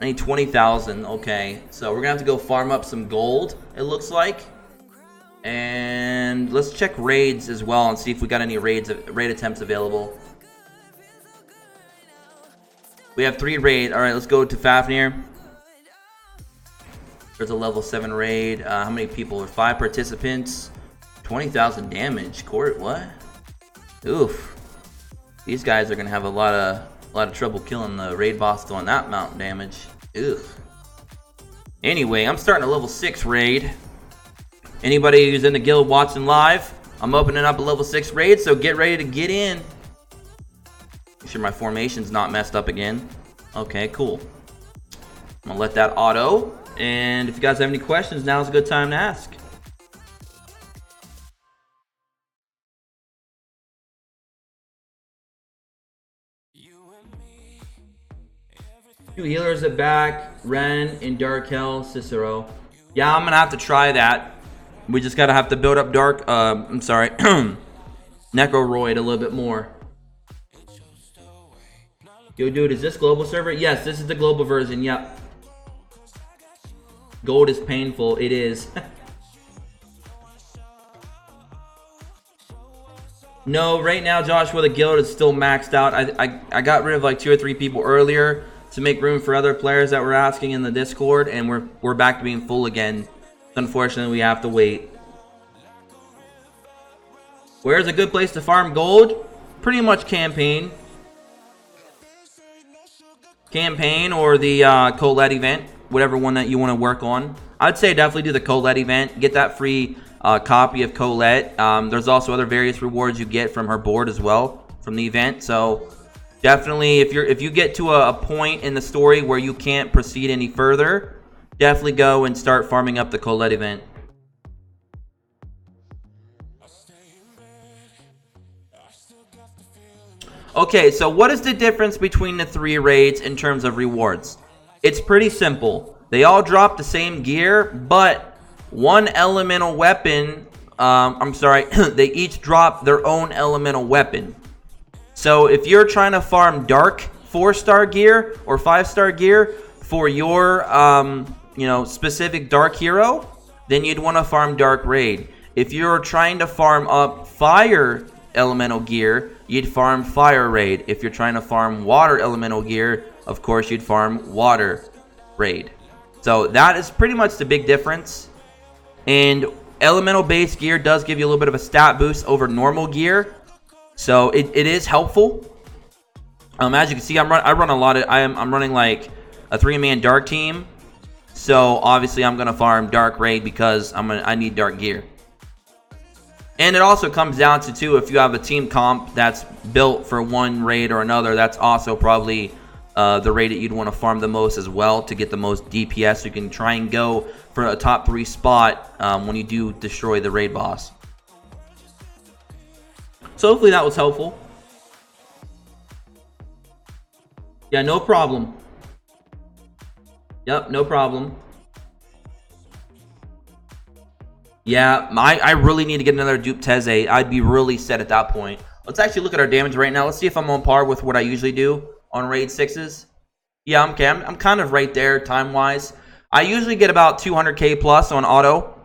I need 20,000. Okay, so we're gonna have to go farm up some gold, it looks like. And let's check raids as well and see if we got any raid attempts available. We have 3 raid. All right, let's go to Fafnir. There's a level 7 raid. How many people? 5 participants. 20,000 damage. Court, what? Oof. These guys are gonna have a lot of trouble killing the raid boss doing that mountain damage. Oof. Anyway, I'm starting a level 6 raid. Anybody who's in the guild watching live, I'm opening up a level 6 raid, so get ready to get in. Make sure my formation's not messed up again. Okay, cool. I'm gonna let that auto. And if you guys have any questions, now's a good time to ask. Two healers at back, Ren and Dark Hell, Cicero. Yeah, I'm gonna have to try that. We just gotta have to build up I'm sorry, Necroroid a little bit more. Yo, dude, is this global server? Yes, this is the global version. Yep. Gold is painful. It is. No, right now, Joshua, the guild is still maxed out. I got rid of like 2 or 3 people earlier to make room for other players that were asking in the Discord, and we're back to being full again. Unfortunately, we have to wait. Where's a good place to farm gold? Pretty much campaign. Campaign or the Colette event, whatever one that you want to work on. I'd say definitely do the Colette event. Get that free copy of Colette. There's also other various rewards you get from her board as well from the event. So definitely, if you get to a point in the story where you can't proceed any further, definitely go and start farming up the Colette event. Okay, so what is the difference between the 3 raids in terms of rewards? It's pretty simple. They all drop the same gear, but one elemental weapon, they each drop their own elemental weapon. So if you're trying to farm dark 4-star gear or 5-star gear for your specific dark hero, then you'd want to farm dark raid. If you're trying to farm up fire elemental gear, you'd farm fire raid. If you're trying to farm water elemental gear, of course you'd farm water raid. So that is pretty much the big difference. And elemental base gear does give you a little bit of a stat boost over normal gear, so it is helpful. As you can see, I'm running like a 3-man dark team, so obviously I'm gonna farm dark raid because I need dark gear. And it also comes down to, too, if you have a team comp that's built for one raid or another, that's also probably the raid that you'd want to farm the most as well to get the most DPS. So you can try and go for a top 3 spot when you do destroy the raid boss. So hopefully that was helpful. Yeah, no problem. Yep, no problem. Yeah, I really need to get another dupe Teze. I'd be really set at that point. Let's actually look at our damage right now. Let's see if I'm on par with what I usually do on raid 6s. Yeah, I'm okay. I'm kind of right there time-wise. I usually get about 200k plus on auto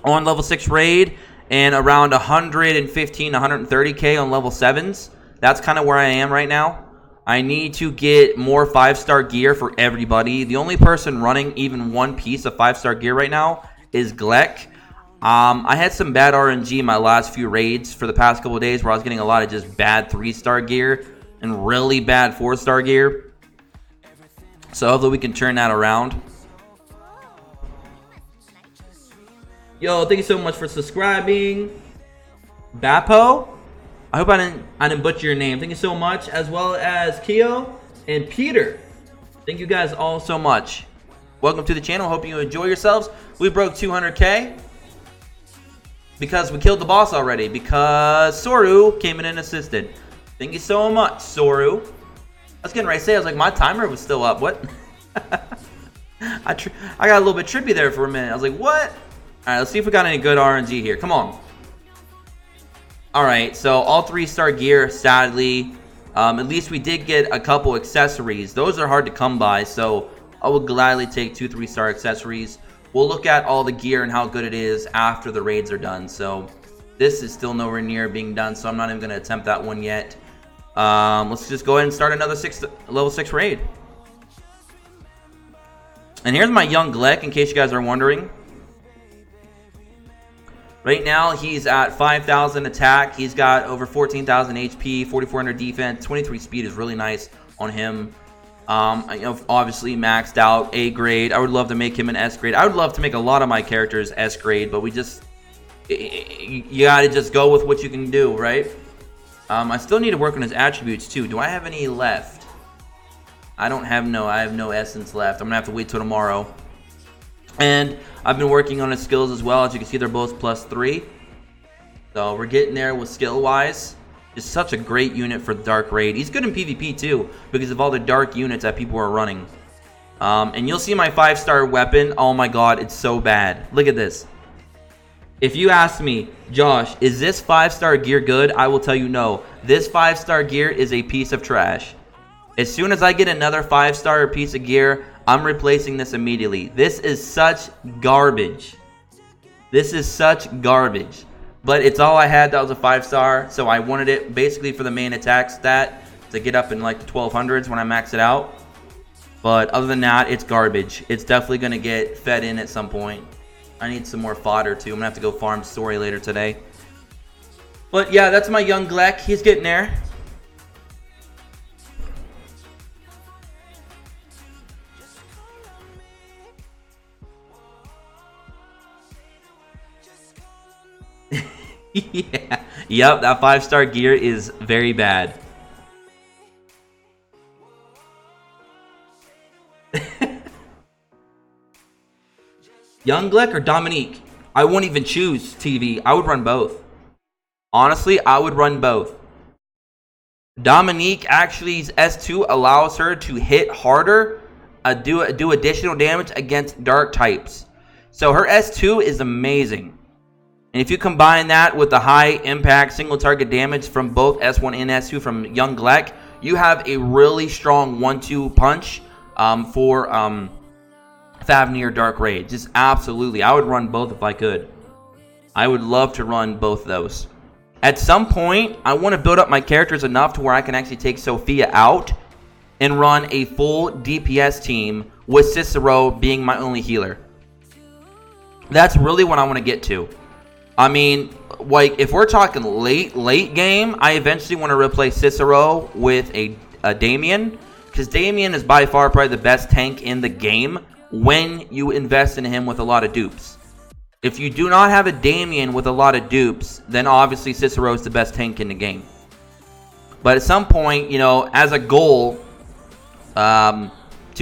on level 6 raid and around 115, 130k on level 7s. That's kind of where I am right now. I need to get more 5-star gear for everybody. The only person running even one piece of 5-star gear right now is Gleck. I had some bad RNG in my last few raids for the past couple of days where I was getting a lot of just bad 3-star gear and really bad 4-star gear. So hopefully we can turn that around. Yo, thank you so much for subscribing. Bapo, I hope I didn't butcher your name. Thank you so much, as well as Keo and Peter. Thank you guys all so much. Welcome to the channel. Hope you enjoy yourselves. We broke 200k because we killed the boss already, because Soru came in and assisted. Thank you so much, Soru. I was getting ready to say, I was like, my timer was still up. What? I got a little bit trippy there for a minute. I was like, what? All right, let's see if we got any good RNG here. Come on. All right, so all 3-star gear, sadly, At least we did get a couple accessories. Those are hard to come by, so I would gladly take 2 3-star accessories. We'll look at all the gear and how good it is after the raids are done. So this is still nowhere near being done, so I'm not even going to attempt that one yet. Let's just go ahead and start another level 6 raid. And here's my young Gleck, in case you guys are wondering. Right now, he's at 5,000 attack. He's got over 14,000 HP, 4,400 defense, 23 speed is really nice on him. Obviously maxed out A grade. I would love to make him an S grade. I would love to make a lot of my characters S grade, but you gotta just go with what you can do, right? I still need to work on his attributes too. Do I have any left? I have no essence left. I'm gonna have to wait till tomorrow. And I've been working on his skills as well. As you can see, they're both +3. So we're getting there with skill-wise. Just such a great unit for the Dark Raid. He's good in PvP too, because of all the dark units that people are running. And you'll see my 5-star weapon. Oh my god, it's so bad. Look at this. If you ask me, Josh, is this 5-star gear good? I will tell you no. This 5-star gear is a piece of trash. As soon as I get another 5-star piece of gear, I'm replacing this immediately. This is such garbage. This is such garbage. But it's all I had that was a 5-star, so I wanted it basically for the main attack stat to get up in like the 1200s when I max it out. But other than that, it's garbage. It's definitely going to get fed in at some point. I need some more fodder too. I'm going to have to go farm story later today. But yeah, that's my young Gleck. He's getting there. Yeah. Yep, that 5-star gear is very bad. Young Gleck or Dominique? I won't even choose TV. I would run both. Honestly, I would run both. Dominique actually's S2 allows her to hit harder, do additional damage against dark types. So her S2 is amazing. And if you combine that with the high impact single target damage from both S1 and S2 from young Gleck, you have a really strong 1-2 punch for Favnir Dark Raid. Just absolutely. I would run both if I could. I would love to run both of those. At some point, I want to build up my characters enough to where I can actually take Sophia out and run a full DPS team with Cicero being my only healer. That's really what I want to get to. I mean, like, if we're talking late game, I eventually want to replace Cicero with a Damien, because Damien is by far probably the best tank in the game when you invest in him with a lot of dupes. If you do not have a Damien with a lot of dupes, then obviously Cicero is the best tank in the game. But at some point, you know, as a goal to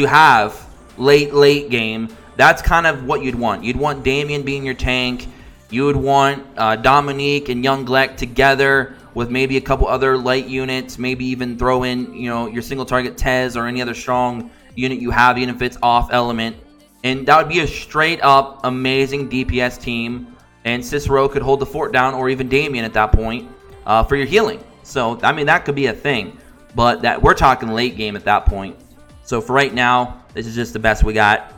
have late game, that's kind of what you'd want. You'd want Damien being your tank. You would want Dominique and young Gleck together with maybe a couple other light units. Maybe even throw in, you know, your single target Tez or any other strong unit you have, even if it's off element. And that would be a straight up amazing DPS team. And Cicero could hold the fort down, or even Damien at that point, for your healing. So, I mean, that could be a thing. But that we're talking late game at that point. So for right now, this is just the best we got.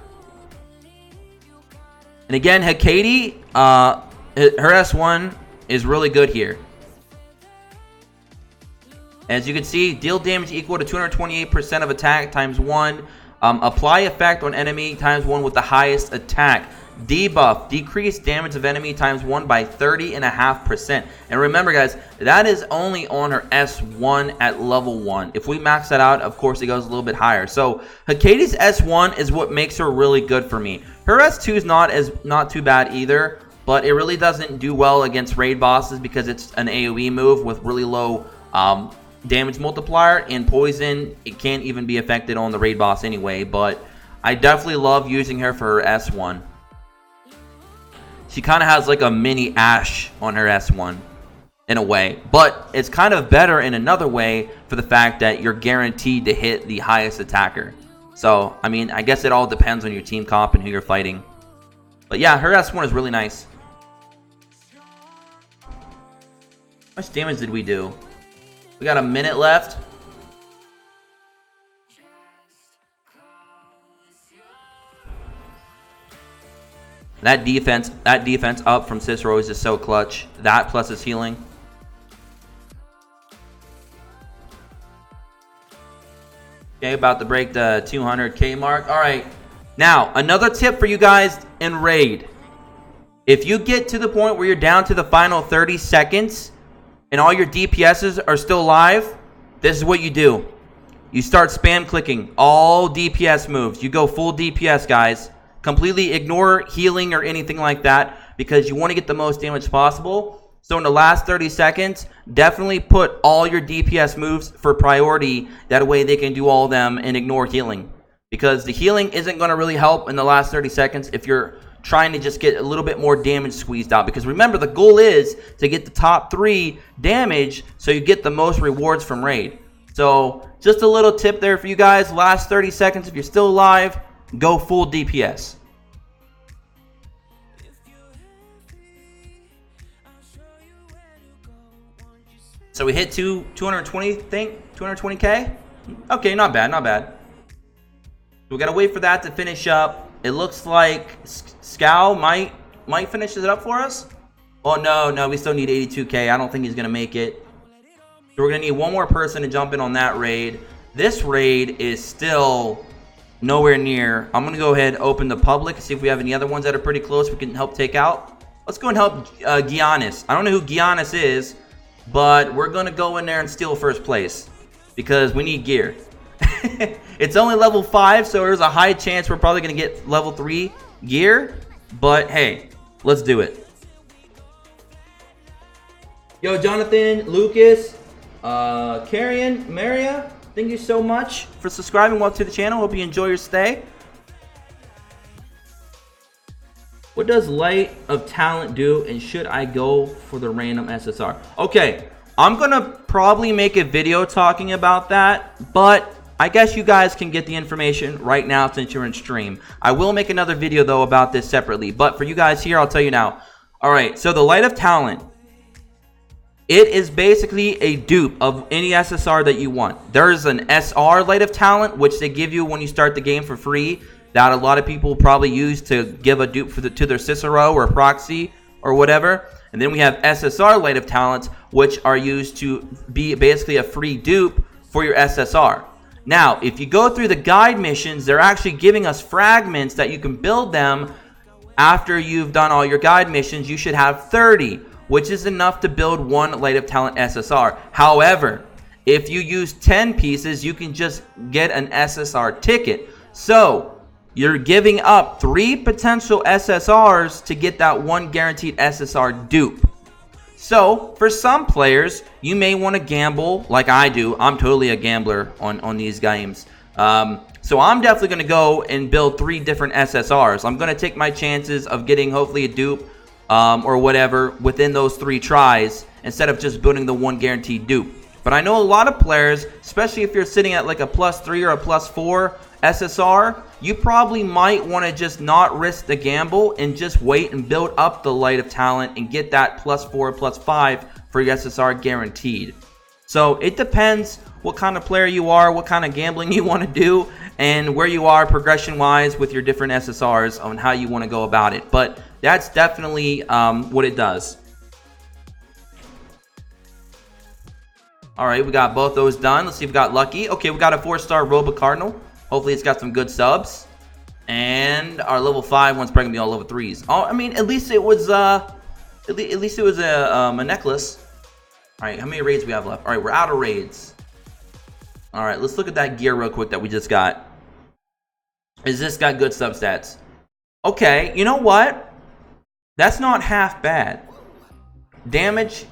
And again, Hecate, her S1 is really good here. As you can see, deal damage equal to 228% of attack times 1. Apply effect on enemy times 1 with the highest attack. Debuff, decrease damage of enemy times 1 by 30.5%. And remember, guys, that is only on her S1 at level 1. If we max that out, of course, it goes a little bit higher. So Hecate's S1 is what makes her really good for me. Her S2 is not too bad either, but it really doesn't do well against raid bosses because it's an AoE move with really low damage multiplier, and poison, it can't even be affected on the raid boss anyway. But I definitely love using her for her S1. She kind of has like a mini Ashe on her S1 in a way, but it's kind of better in another way for the fact that you're guaranteed to hit the highest attacker. So, I mean, I guess it all depends on your team comp and who you're fighting. But yeah, her S1 is really nice. How much damage did we do? We got a minute left. That defense up from Cicero is just so clutch. That plus his healing. Okay, about to break the 200K mark. All right. Now, another tip for you guys in Raid. If you get to the point where you're down to the final 30 seconds and all your DPSs are still live, this is what you do. You start spam clicking all DPS moves. You go full DPS, guys. Completely ignore healing or anything like that because you want to get the most damage possible. So in the last 30 seconds, definitely put all your DPS moves for priority. That way they can do all of them and ignore healing. Because the healing isn't going to really help in the last 30 seconds if you're trying to just get a little bit more damage squeezed out. Because remember, the goal is to get the top 3 damage so you get the most rewards from Raid. So just a little tip there for you guys. Last 30 seconds, if you're still alive, go full DPS. So we hit 220K. Okay, not bad, not bad. We gotta wait for that to finish up. It looks like Scow might finish it up for us. Oh no, we still need 82K. I don't think he's gonna make it. So we're gonna need one more person to jump in on that raid. This raid is still nowhere near. I'm gonna go ahead and open the public, see if we have any other ones that are pretty close we can help take out. Let's go and help Giannis. I don't know who Giannis is, but we're gonna go in there and steal first place because we need gear. It's only level 5, so there's a high chance we're probably gonna get level 3 gear, but hey, let's do it. Yo, Jonathan, Lucas, Carrion, Maria, thank you so much for subscribing. Welcome to the channel. Hope you enjoy your stay. What does Light of Talent do, and should I go for the random SSR? Okay, I'm gonna probably make a video talking about that, but I guess you guys can get the information right now since you're in stream. I will make another video though about this separately, but for you guys here, I'll tell you now. All right, so the Light of Talent, it is basically a dupe of any SSR that you want. There's an SR Light of Talent, which they give you when you start the game for free, that a lot of people probably use to give a dupe to their Cicero or proxy or whatever. And then we have SSR Light of Talents, which are used to be basically a free dupe for your SSR. Now, if you go through the guide missions, they're actually giving us fragments that you can build them after you've done all your guide missions. You should have 30, which is enough to build one Light of Talent SSR. However, if you use 10 pieces, you can just get an SSR ticket. So you're giving up 3 potential SSRs to get that one guaranteed SSR dupe. So for some players, you may want to gamble like I do. I'm totally a gambler on these games. So I'm definitely going to go and build 3 different SSRs. I'm going to take my chances of getting hopefully a dupe or whatever within those 3 tries instead of just building the one guaranteed dupe. But I know a lot of players, especially if you're sitting at like a +3 or a +4 SSR, you probably might want to just not risk the gamble and just wait and build up the Light of Talent and get that +4, +5 for your SSR guaranteed. So it depends what kind of player you are, what kind of gambling you want to do, and where you are progression-wise with your different SSRs on how you want to go about it. But that's definitely what it does. All right, we got both those done. Let's see if we got lucky. Okay, we got a 4-star Robo Cardinal. Hopefully it's got some good subs. And our level 5 one's probably gonna be all level 3s. Oh, I mean, at least it was a necklace. All right, how many raids we have left? All right, we're out of raids. All right, let's look at that gear real quick that we just got. Is this got good substats? Okay, you know what? That's not half bad. Damage.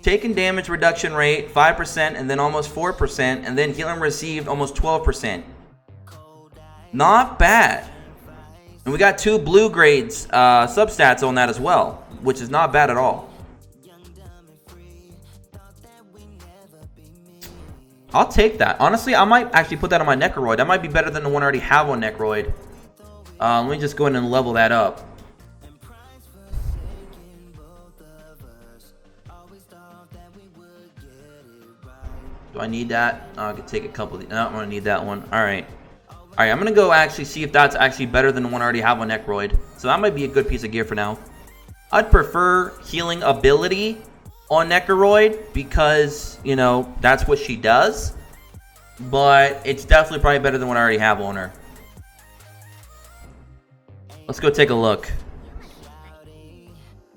Taken damage reduction rate 5% and then almost 4%, and then healing received almost 12%. Not bad. And we got 2 blue grades substats on that as well, which is not bad at all. I'll take that. Honestly, I might actually put that on my Necroid. That might be better than the one I already have on Necroid. Let me just go ahead and level that up. Do I need that? I could take a couple of these. No, I'm gonna need that one. All right. Alright, I'm gonna go actually see if that's actually better than the one I already have on Necroid. So that might be a good piece of gear for now. I'd prefer healing ability on Necroid because, you know, that's what she does. But it's definitely probably better than what I already have on her. Let's go take a look.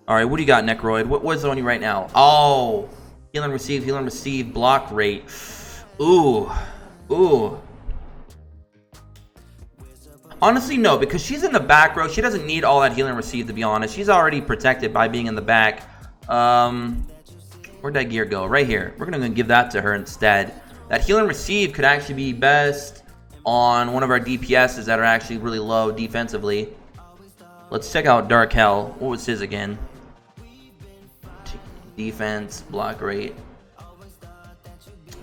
Alright, what do you got, Necroid? What is on you right now? Oh, heal and receive, block rate. Ooh. Ooh. Honestly, no, because she's in the back row. She doesn't need all that heal and receive, to be honest. She's already protected by being in the back. Where'd that gear go? Right here. We're going to give that to her instead. That heal and receive could actually be best on one of our DPSs that are actually really low defensively. Let's check out Dark Hell. What was his again? Defense, block rate.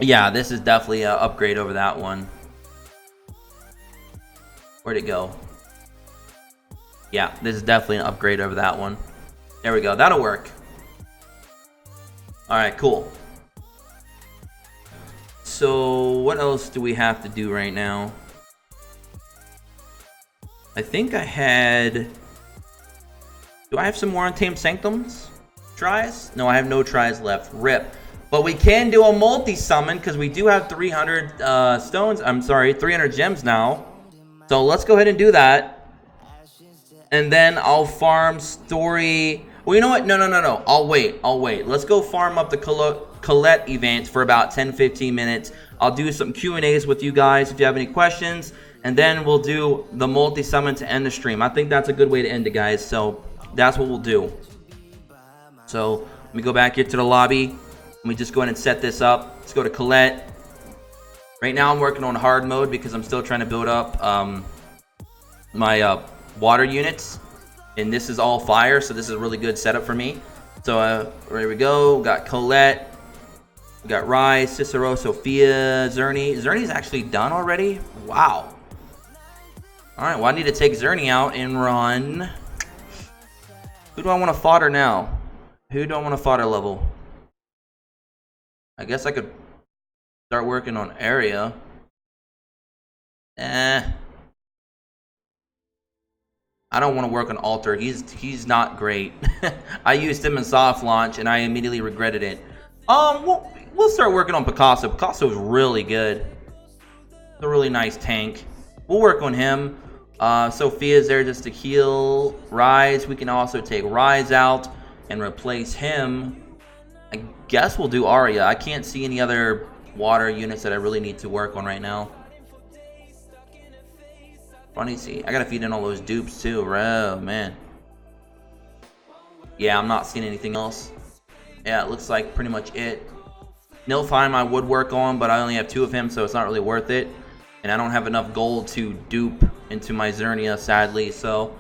Yeah, this is definitely an upgrade over that one. Where'd it go? Yeah, this is definitely an upgrade over that one. There we go. That'll work. Alright, cool. So, what else do we have to do right now? I think I had... Do I have some more Untamed Sanctums? Tries? No, I have no tries left. RIP. But we can do a multi-summon because we do have 300 stones. I'm sorry, 300 gems now. So let's go ahead and do that. And then I'll farm story. Well, you know what? No. I'll wait. Let's go farm up the Colette events for about 10-15 minutes. I'll do some Q&As with you guys if you have any questions. And then we'll do the multi-summon to end the stream. I think that's a good way to end it, guys. So that's what we'll do. So let me go back here to the lobby. Let me just go ahead and set this up. Let's go to Colette. Right now I'm working on hard mode because I'm still trying to build up my water units. And this is all fire, so this is a really good setup for me. So there we go. We got Colette. We got Rise, Cicero, Sophia, Zerny. Zerny's actually done already? Wow. Alright, well I need to take Zerny out and run. Who do I want to fodder now? Who do I want to fodder level? I guess I could start working on area. I don't want to work on Alter. He's not great. I used him in soft launch and I immediately regretted it. We'll start working on Picasso. Picasso's really good. A really nice tank. We'll work on him. Sophia's there just to heal Rise. We can also take Rise out and replace him. I guess we'll do Arya. I can't see any other water units that I really need to work on right now. Funny, see, I gotta feed in all those dupes too. Oh man. Yeah, I'm not seeing anything else. Yeah, it looks like pretty much it. Nilfheim I would work on, but I only have 2 of him, so it's not really worth it. And I don't have enough gold to dupe into my Zernia, sadly. So,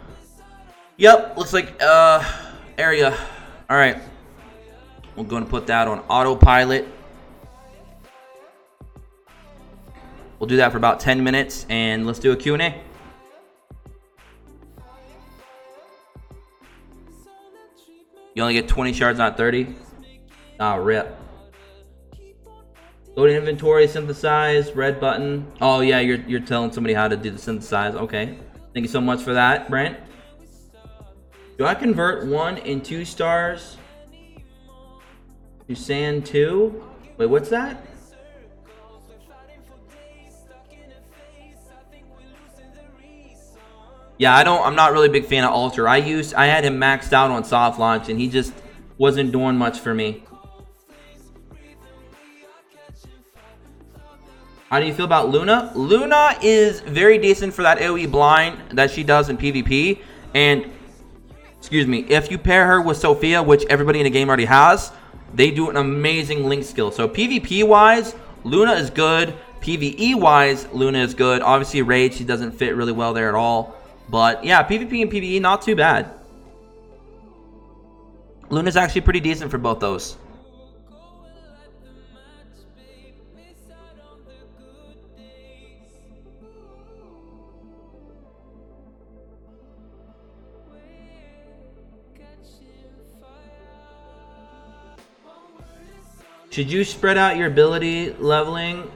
yep, looks like area. All right, we're going to put that on autopilot. We'll do that for about 10 minutes, and let's do a Q&A. You only get 20 shards, not 30. Ah, rip. Go to inventory, synthesize, red button. Oh yeah, you're telling somebody how to do the synthesize. Okay, thank you so much for that, Brent. Do I convert 1 and 2 stars to sand 2? Wait, what's that? Yeah, I'm not really a big fan of Alter. I had him maxed out on soft launch and he just wasn't doing much for me. How do you feel about Luna? Luna is very decent for that AoE blind that she does in PvP. And, excuse me, if you pair her with Sophia, which everybody in the game already has, they do an amazing link skill. So PvP-wise, Luna is good. PvE-wise, Luna is good. Obviously, Rage, she doesn't fit really well there at all. But, yeah, PvP and PvE, not too bad. Luna's actually pretty decent for both those. Should you spread out your ability leveling?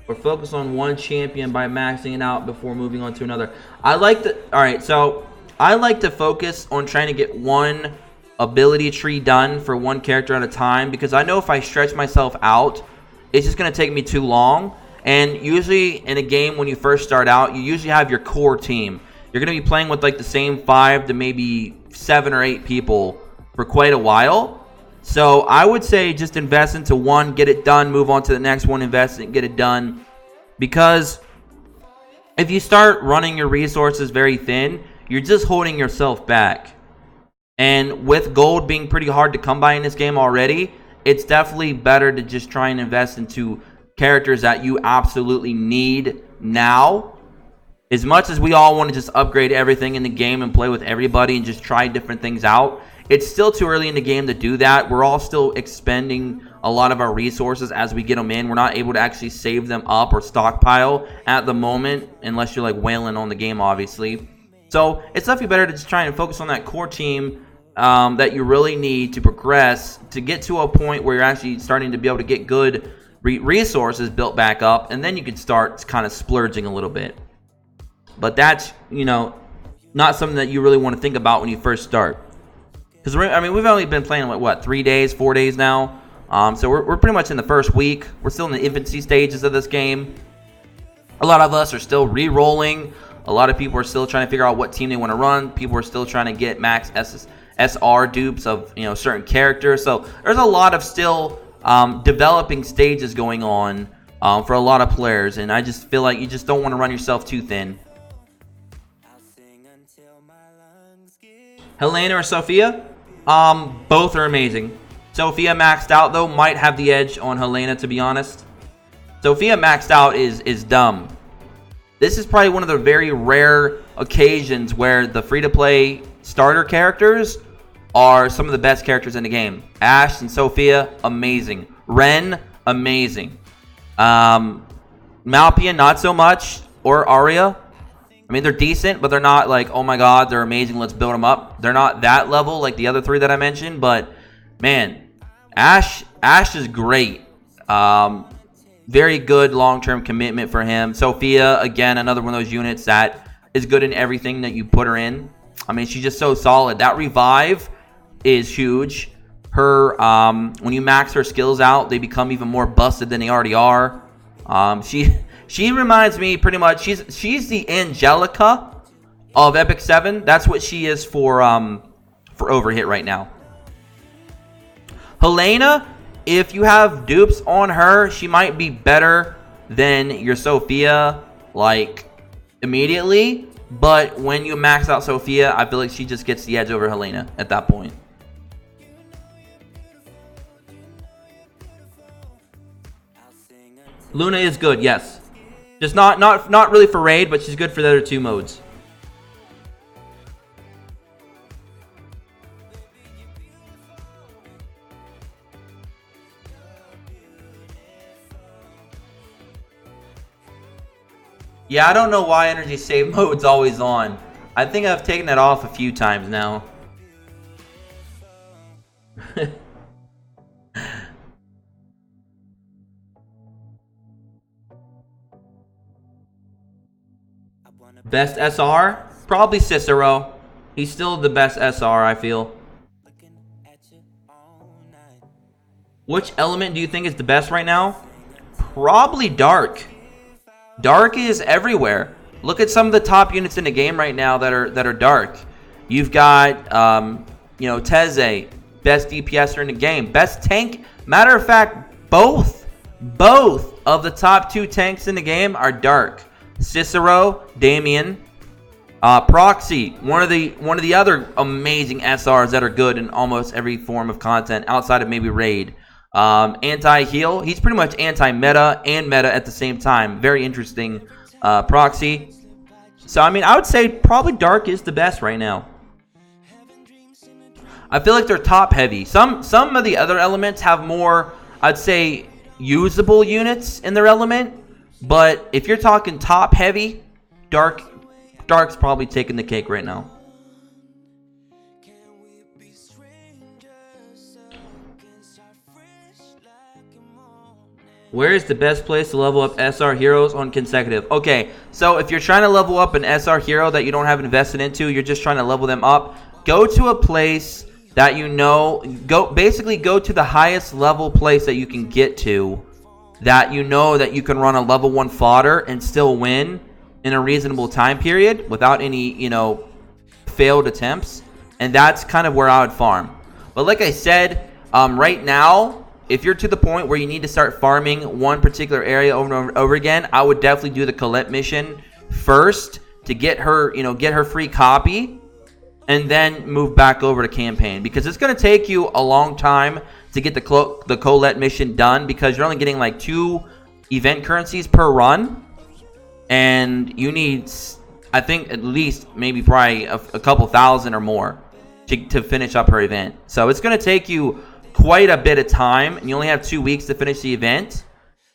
or focus on one champion by maxing it out before moving on to another. I like to, all right, so I like to focus on trying to get one ability tree done for one character at a time, because I know if I stretch myself out, it's just going to take me too long. And usually in a game when you first start out, you usually have your core team. You're going to be playing with like the same 5 to maybe 7 or 8 people for quite a while. So I would say just invest into one, get it done, move on to the next one, invest and get it done. Because if you start running your resources very thin, you're just holding yourself back. And with gold being pretty hard to come by in this game already, it's definitely better to just try and invest into characters that you absolutely need now. As much as we all want to just upgrade everything in the game and play with everybody and just try different things out, it's still too early in the game to do that. We're all still expending a lot of our resources as we get them in. We're not able to actually save them up or stockpile at the moment, unless you're like whaling on the game, obviously. So it's definitely better to just try and focus on that core team that you really need to progress, to get to a point where you're actually starting to be able to get good resources built back up, and then you can start kind of splurging a little bit. But that's, you know, not something that you really want to think about when you first start. Because, I mean, we've only been playing, what, 3 days, 4 days now? So we're pretty much in the first week. We're still in the infancy stages of this game. A lot of us are still re-rolling. A lot of people are still trying to figure out what team they want to run. People are still trying to get max SR dupes of, you know, certain characters. So there's a lot of still developing stages going on for a lot of players. And I just feel like you just don't want to run yourself too thin. Helena or Sophia? Both are amazing. Sophia maxed out, though, might have the edge on Helena, to be honest. Sophia maxed out is dumb. This is probably one of the very rare occasions where the free-to-play starter characters are some of the best characters in the game. Ashe and Sophia, amazing. Ren, amazing. Malpia, not so much. Or Arya. I mean, they're decent, but they're not like, oh my god, they're amazing, let's build them up. They're not that level like the other 3 that I mentioned, but man, Ashe is great. Very good long-term commitment for him. Sophia, again, another one of those units that is good in everything that you put her in. I mean, she's just so solid. That revive is huge. Her, when you max her skills out, they become even more busted than they already are. She reminds me pretty much, she's the Angelica of Epic 7. That's what she is for OverHit right now. Helena, if you have dupes on her, she might be better than your Sophia, like, immediately. But when you max out Sophia, I feel like she just gets the edge over Helena at that point. Luna is good, yes. Just not really for raid, but she's good for the other 2 modes. Yeah, I don't know why energy save mode's always on. I think I've taken that off a few times now. Best SR? Probably Cicero. He's still the best SR, I feel. Which element do you think is the best right now? Probably Dark. Dark is everywhere. Look at some of the top units in the game right now that are Dark. You've got, you know, Teze, best DPSer in the game. Best tank. Matter of fact, both of the top 2 tanks in the game are Dark. Cicero, Damien, Proxy, one of the other amazing SRs that are good in almost every form of content outside of maybe raid. Anti-heal, he's pretty much anti-meta and meta at the same time. Very interesting Proxy. So I mean, I would say probably Dark is the best right now. I feel like they're top heavy. Some of the other elements have more, I'd say, usable units in their element. But if you're talking top heavy, Dark's probably taking the cake right now. Where is the best place to level up SR heroes on consecutive? Okay, so if you're trying to level up an SR hero that you don't have invested into, you're just trying to level them up, go to a place that you know, basically go to the highest level place that you can get to, that you know that you can run a level 1 fodder and still win in a reasonable time period without any, you know, failed attempts. And that's kind of where I would farm. But like I said, right now, if you're to the point where you need to start farming one particular area over and over again, I would definitely do the Colette mission first to get her, you know, get her free copy, and then move back over to campaign, because it's going to take you a long time to get the Colette mission done, because you're only getting like 2 event currencies per run, and you need, I think, at least maybe probably a couple thousand or more to finish up her event. So it's going to take you quite a bit of time, and you only have 2 weeks to finish the event.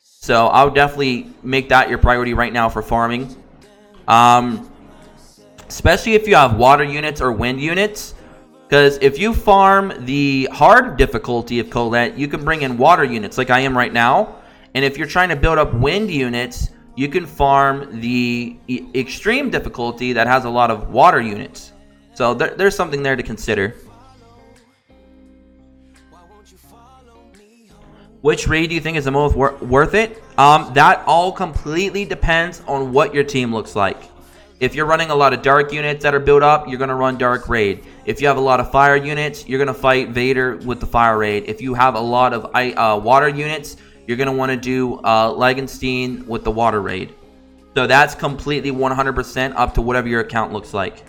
So I would definitely make that your priority right now for farming. Especially if you have water units or wind units, because if you farm the hard difficulty of Colette, you can bring in water units like I am right now. And if you're trying to build up wind units, you can farm the extreme difficulty that has a lot of water units. So there's something there to consider. Which raid do you think is the most worth it? That all completely depends on what your team looks like. If you're running a lot of dark units that are built up, you're going to run dark raid. If you have a lot of fire units, you're going to fight Vader with the fire raid. If you have a lot of water units, you're going to want to do Legenstein with the water raid. So that's completely 100% up to whatever your account looks like.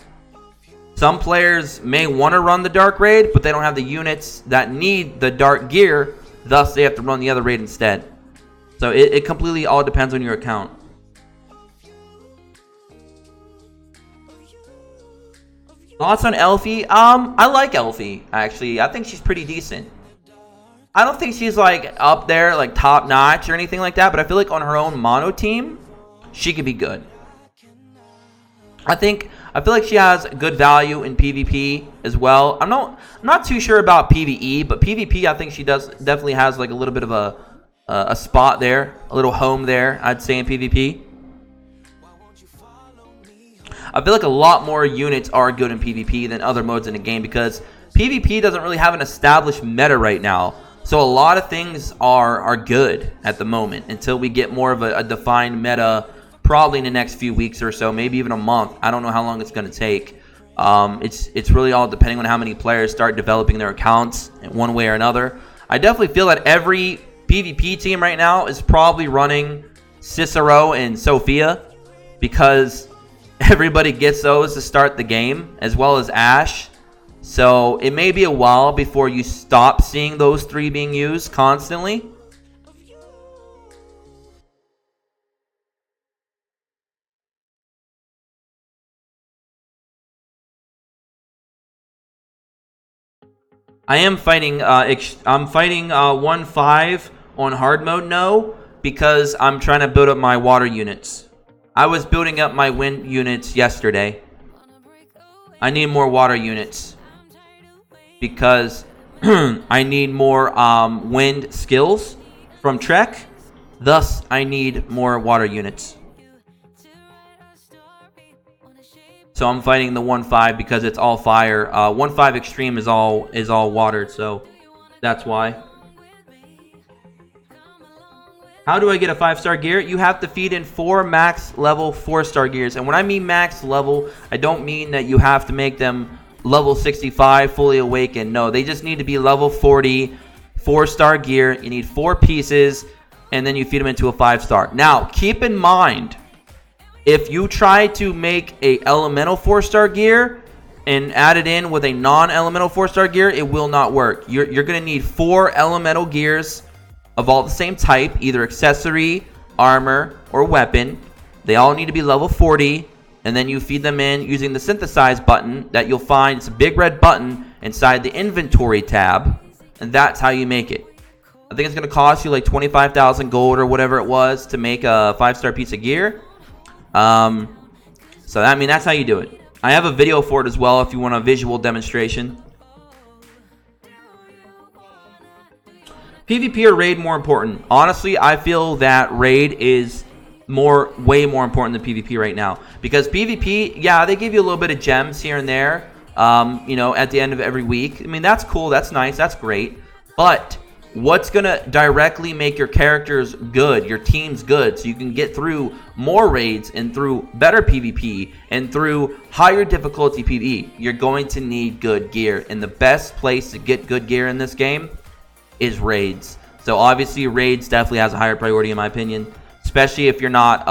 Some players may want to run the dark raid, but they don't have the units that need the dark gear. Thus, they have to run the other raid instead. So it completely all depends on your account. Thoughts on Elfie? I like Elfie, actually. I think she's pretty decent. I don't think she's like up there, like top notch or anything like that, but I feel like on her own mono team, she could be good. I feel like she has good value in PvP as well. I'm not too sure about PvE, but PvP, I think she definitely has like a little bit of a spot there, a little home there, I'd say, in PvP. I feel like a lot more units are good in PvP than other modes in the game, because PvP doesn't really have an established meta right now. So a lot of things are good at the moment until we get more of a defined meta, probably in the next few weeks or so, maybe even a month. I don't know how long it's going to take. It's really all depending on how many players start developing their accounts in one way or another. I definitely feel that every PvP team right now is probably running Cicero and Sophia, because everybody gets those to start the game, as well as Ashe. So it may be a while before you stop seeing those 3 being used constantly. I am fighting, I'm fighting 1-5 on hard mode, no, because I'm trying to build up my water units. I was building up my wind units yesterday. I need more water units, because I need more wind skills from Trek. Thus, I need more water units. So I'm fighting the 1-5 because it's all fire. 1-5 extreme is all watered, so that's why. How do I get a 5-star gear? You have to feed in 4 max level 4-star gears. And when I mean max level, I don't mean that you have to make them level 65 fully awakened. No, they just need to be level 40 4-star gear. You need 4 pieces, and then you feed them into a 5-star. Now, keep in mind, if you try to make a elemental 4-star gear and add it in with a non-elemental 4-star gear, it will not work. You're going to need 4 elemental gears of all the same type, either accessory, armor, or weapon. They all need to be level 40, and then you feed them in using the synthesize button that you'll find. It's a big red button inside the inventory tab, and that's how you make it. I think it's going to cost you like 25,000 gold or whatever it was to make a 5-star piece of gear. So I mean, that's how you do it. I have a video for it as well if you want a visual demonstration. PvP or raid more important? Honestly, I feel that raid is way more important than PvP right now. Because PvP, yeah, they give you a little bit of gems here and there, you know, at the end of every week. I mean, that's cool, that's nice, that's great. But what's going to directly make your characters good, your teams good, so you can get through more raids and through better PvP and through higher difficulty PvE? You're going to need good gear. And the best place to get good gear in this game is raids. So obviously raids definitely has a higher priority in my opinion, especially if you're not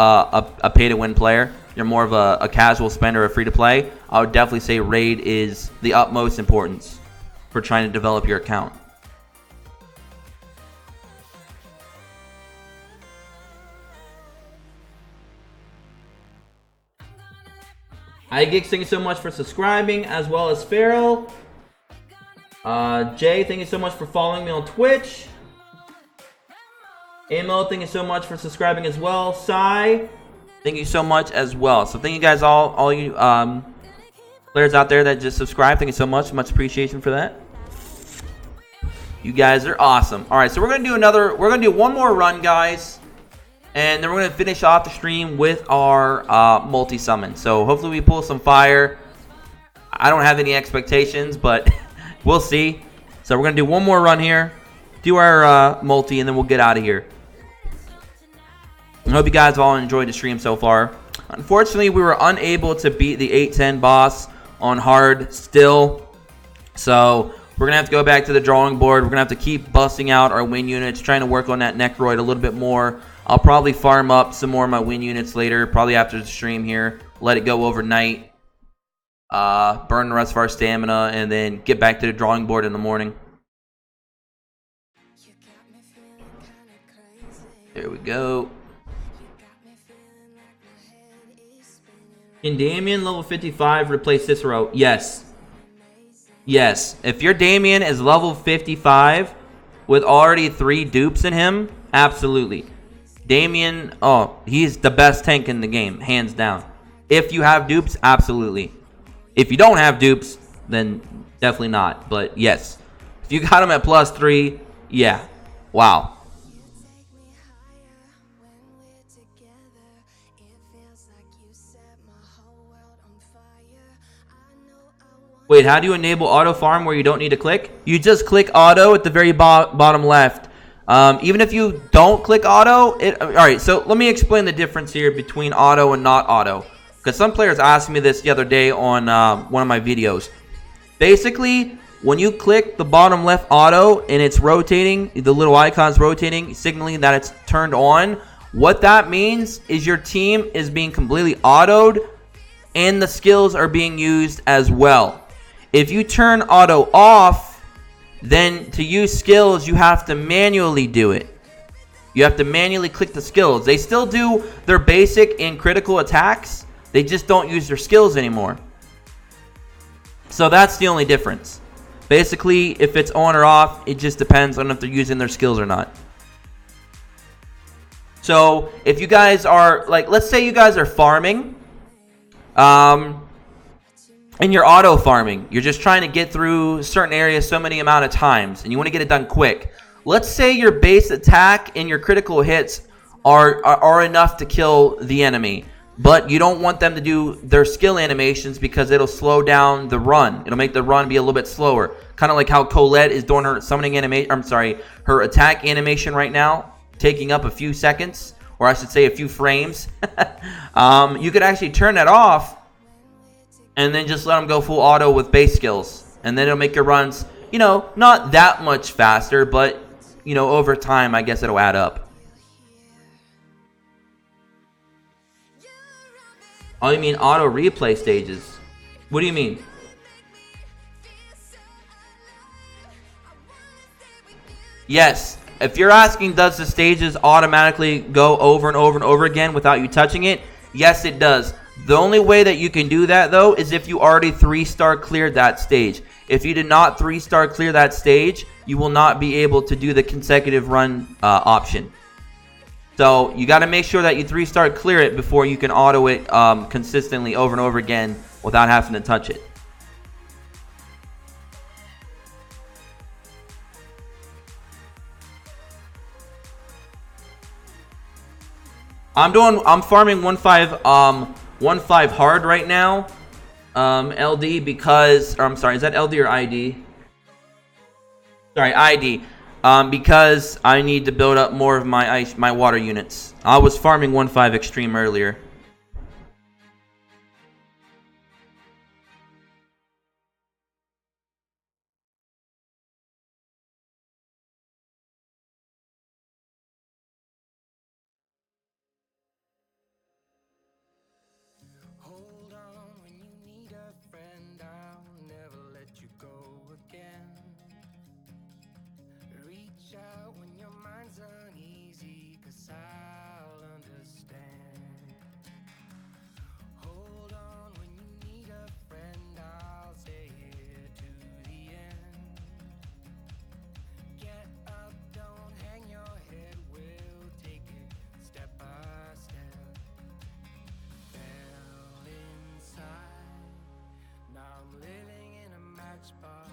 a pay-to-win player. You're more of a casual spender or free-to-play. I would definitely say raid is the utmost importance for trying to develop your account. iGeeks, thank you so much for subscribing, as well as Farrell. Jay, thank you so much for following me on Twitch. Amo, thank you so much for subscribing as well. Sai, thank you so much as well. So thank you guys all you players out there that just subscribed. Thank you so much. Much appreciation for that. You guys are awesome. All right, so we're gonna do one more run, guys. And then we're going to finish off the stream with our multi-summon. So hopefully we pull some fire. I don't have any expectations, but we'll see. So we're going to do one more run here. Do our multi, and then we'll get out of here. I hope you guys all enjoyed the stream so far. Unfortunately, we were unable to beat the 810 boss on hard still. So we're going to have to go back to the drawing board. We're going to have to keep busting out our win units, trying to work on that Necroid a little bit more. I'll probably farm up some more of my win units later, probably after the stream here. Let it go overnight. Burn the rest of our stamina, and then get back to the drawing board in the morning. There we go. Can Damien level 55 replace Cicero? Yes. Yes. If your Damien is level 55 with already 3 dupes in him, absolutely. Damien, oh, he's the best tank in the game, hands down. If you have dupes, absolutely. If you don't have dupes, then definitely not. But yes, if you got him at +3, yeah, wow. Wait, how do you enable auto farm where you don't need to click? You just click auto at the very bottom left. Even if you don't click auto, alright, so let me explain the difference here between auto and not auto. Because some players asked me this the other day on one of my videos. Basically, when you click the bottom left auto and it's rotating, the little icon's rotating, signaling that it's turned on, what that means is your team is being completely autoed and the skills are being used as well. If you turn auto off, then to use skills, you have to manually do it. You have to manually click the skills. They still do their basic and critical attacks. They just don't use their skills anymore. So that's the only difference. Basically, if it's on or off, it just depends on if they're using their skills or not. So if you guys are, like, let's say you guys are farming. And you're auto farming. You're just trying to get through certain areas so many amount of times, and you want to get it done quick. Let's say your base attack and your critical hits are enough to kill the enemy, but you don't want them to do their skill animations because it'll slow down the run. It'll make the run be a little bit slower. Kind of like how Colette is doing her summoning animation. I'm sorry, her attack animation right now, taking up a few seconds, or I should say a few frames. You could actually turn that off and then just let them go full auto with base skills. And then it'll make your runs, you know, not that much faster, but, you know, over time, I guess it'll add up. Oh, you mean auto replay stages? What do you mean? Yes. If you're asking, does the stages automatically go over and over and over again without you touching it? Yes, it does. The only way that you can do that, though, is if you already 3-star cleared that stage. If you did not 3-star clear that stage, you will not be able to do the consecutive run option. So you got to make sure that you 3-star clear it before you can auto it consistently over and over again without having to touch it. I'm farming 1.5 hard right now. LD because, or I'm sorry, is that LD or ID? Sorry, ID. Because I need to build up more of my water units. I was farming 1.5 extreme earlier. Hold on when you need a friend, I'll never let you go again. Reach out when your mind's uneasy, 'cause I'll understand. Hold on when you need a friend, I'll stay here to the end. Get up, don't hang your head, we'll take it step by step. Fell inside, now I'm living in a matchbox.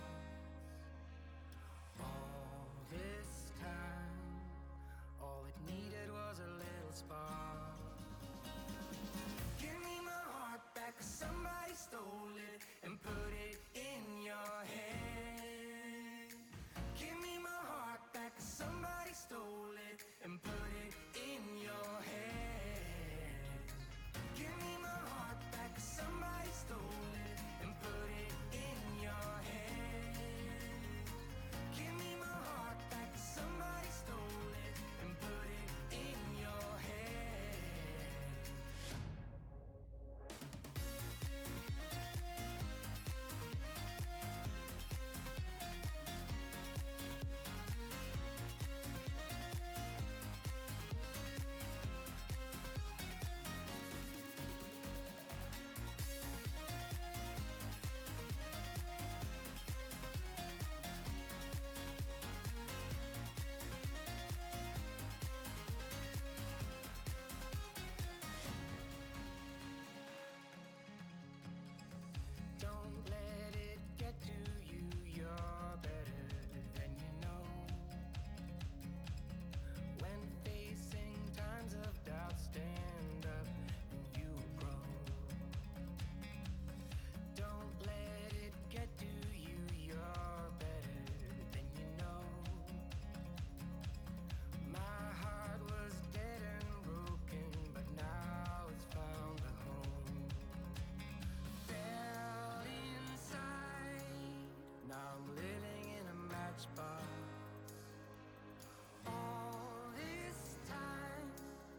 All this time, all it needed was a little spark. Give me my heart back, 'cause somebody stole it.